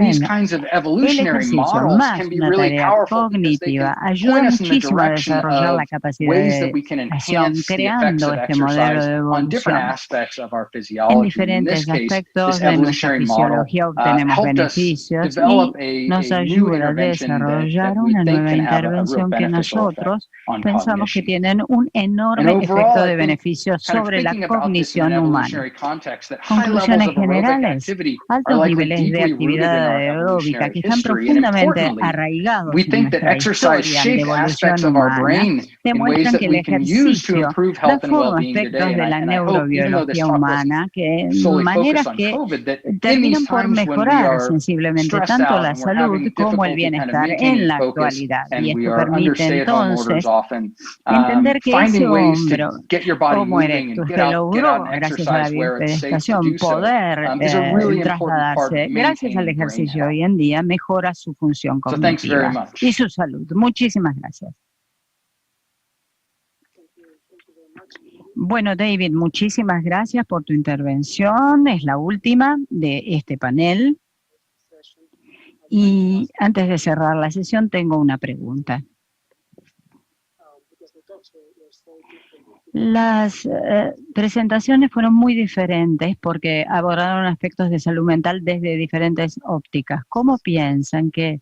ejercicio más una tarea cognitiva ayuda muchísimo a desarrollar la capacidad de acción, creando este modelo de evolución. En diferentes aspectos de nuestra fisiología obtenemos beneficios y nos ayuda a desarrollar una nueva intervención que nosotros pensamos que tienen un enorme efecto de beneficio sobre la cognición humana. Conclusiones generales: altos niveles de actividad aeróbica que están profundamente arraigados en nuestra historia de evolución humana demuestran que el ejercicio transforma aspectos de la neurobiología humana maneras que terminan por mejorar sensiblemente tanto la salud como el bienestar en la actualidad. Y esto permite entonces entender que ese hombro Homo erectus que logró, gracias a la biopedestación, poder trasladarse, gracias al ejercicio hoy en día, mejora su función cognitiva y su salud. Muchísimas gracias. Bueno, David, muchísimas gracias por tu intervención. Es la última de este panel. Y antes de cerrar la sesión, tengo una pregunta. Las presentaciones fueron muy diferentes porque abordaron aspectos de salud mental desde diferentes ópticas. ¿Cómo piensan que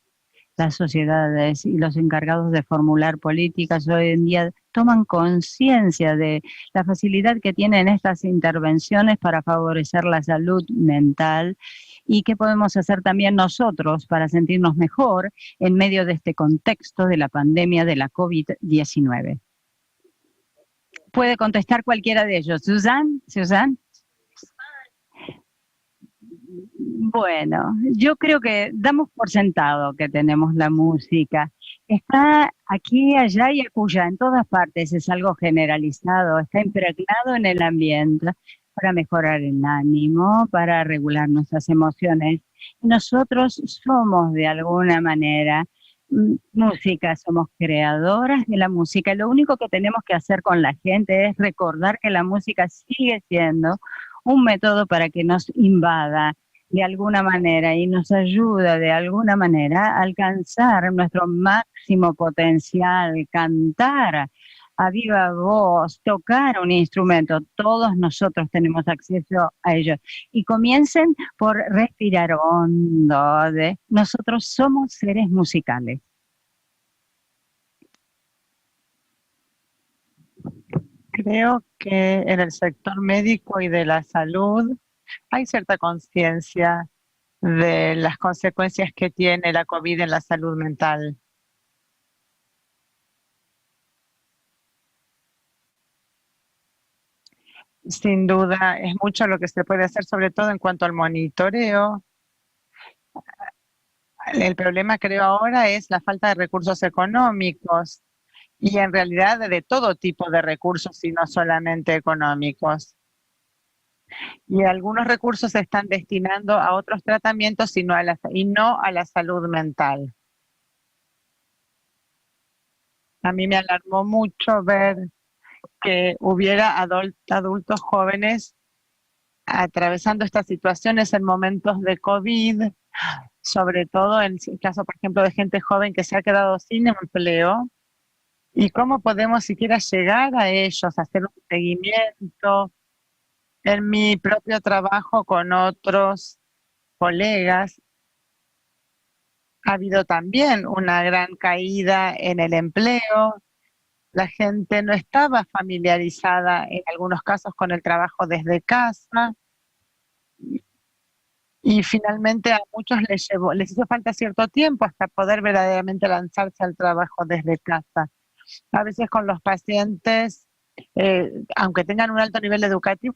las sociedades y los encargados de formular políticas hoy en día toman conciencia de la facilidad que tienen estas intervenciones para favorecer la salud mental y qué podemos hacer también nosotros para sentirnos mejor en medio de este contexto de la pandemia de la COVID-19? Puede contestar cualquiera de ellos. ¿Susan? Bueno, yo creo que damos por sentado que tenemos la música. Está aquí, allá y acullá, en todas partes, es algo generalizado, está impregnado en el ambiente para mejorar el ánimo, para regular nuestras emociones. Nosotros somos de alguna manera música, somos creadoras de la música. Lo único que tenemos que hacer con la gente es recordar que la música sigue siendo un método para que nos invada de alguna manera y nos ayuda de alguna manera a alcanzar nuestro máximo potencial, cantar a viva voz, tocar un instrumento. Todos nosotros tenemos acceso a ello. Y comiencen por respirar hondo. Nosotros somos seres musicales. Creo que en el sector médico y de la salud hay cierta conciencia de las consecuencias que tiene la COVID en la salud mental. Sin duda, es mucho lo que se puede hacer, sobre todo en cuanto al monitoreo. El problema, creo, ahora es la falta de recursos económicos y en realidad de todo tipo de recursos y no solamente económicos. Y algunos recursos se están destinando a otros tratamientos y no a la salud mental. A mí me alarmó mucho ver que hubiera adultos jóvenes atravesando estas situaciones en momentos de COVID, sobre todo en el caso, por ejemplo, de gente joven que se ha quedado sin empleo. ¿Y cómo podemos siquiera llegar a ellos, hacer un seguimiento? En mi propio trabajo con otros colegas, ha habido también una gran caída en el empleo. La gente no estaba familiarizada en algunos casos con el trabajo desde casa. Y finalmente a muchos les hizo falta cierto tiempo hasta poder verdaderamente lanzarse al trabajo desde casa. A veces con los pacientes, aunque tengan un alto nivel educativo,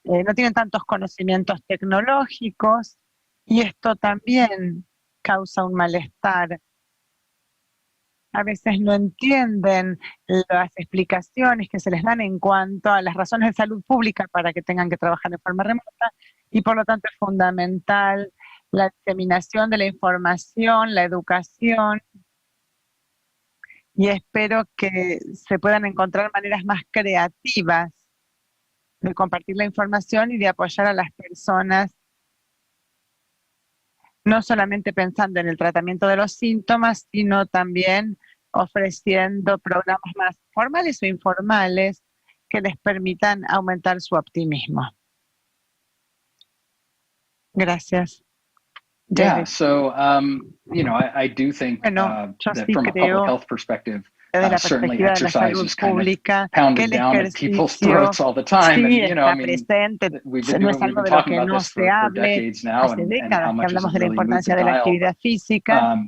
no tienen tantos conocimientos tecnológicos y esto también causa un malestar. A veces no entienden las explicaciones que se les dan en cuanto a las razones de salud pública para que tengan que trabajar de forma remota y por lo tanto es fundamental la diseminación de la información, la educación. Y espero que se puedan encontrar maneras más creativas de compartir la información y de apoyar a las personas, no solamente pensando en el tratamiento de los síntomas, sino también ofreciendo programas más formales o informales que les permitan aumentar su optimismo. Gracias. Yeah, so, I do think that from a public health perspective, certainly exercise is kind of pounded down at people's throats all the time. And, we've been talking about this for decades now and how much it's really moved the dial.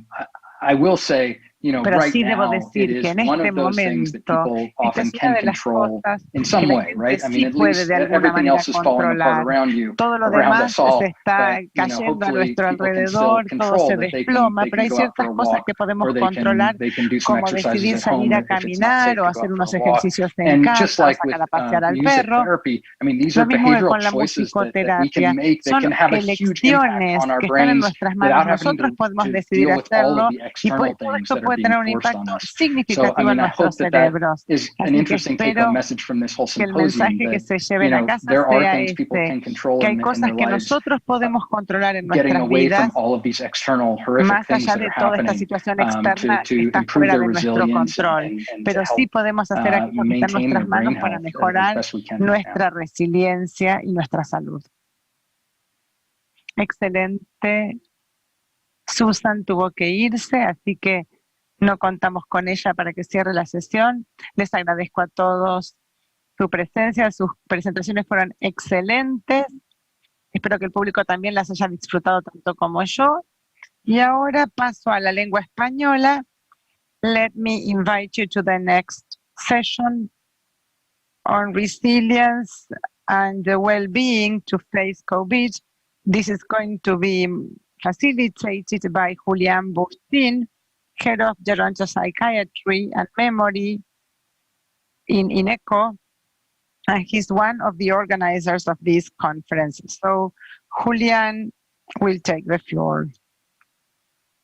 I will say, right now, it is one of those things that people often can control in some way, right? I mean, at least everything else is falling apart around you, around us all, but, hopefully people can still control that they can go out for a walk, or they can do some exercises at home if it's not safe to go out for a walk. And just like with music therapy, I mean, these are behavioral choices that we can make that can have a huge impact on our brains without having to deal with all of the external things that are being forced on us. So, I mean, I hope that is an interesting take-home message from this whole symposium, that, there are things people can control in their lives, getting away from all of these external horrific things that are happening, to improve their resilience and to help maintain their brain health as best we can. Nuestra resiliencia y nuestra salud. Excelente. Susan tuvo que irse, así que no contamos con ella para que cierre la sesión. Les agradezco a todos su presencia, sus presentaciones fueron excelentes. Espero que el público también las haya disfrutado tanto como yo. Y ahora paso a la lengua española. Let me invite you to the next session on resilience and the well-being to face COVID. This is going to be facilitated by Julián Bustín, Head of Gerontopsychiatry and Memory in INECO, and he's one of the organizers of this conference. So Julián will take the floor.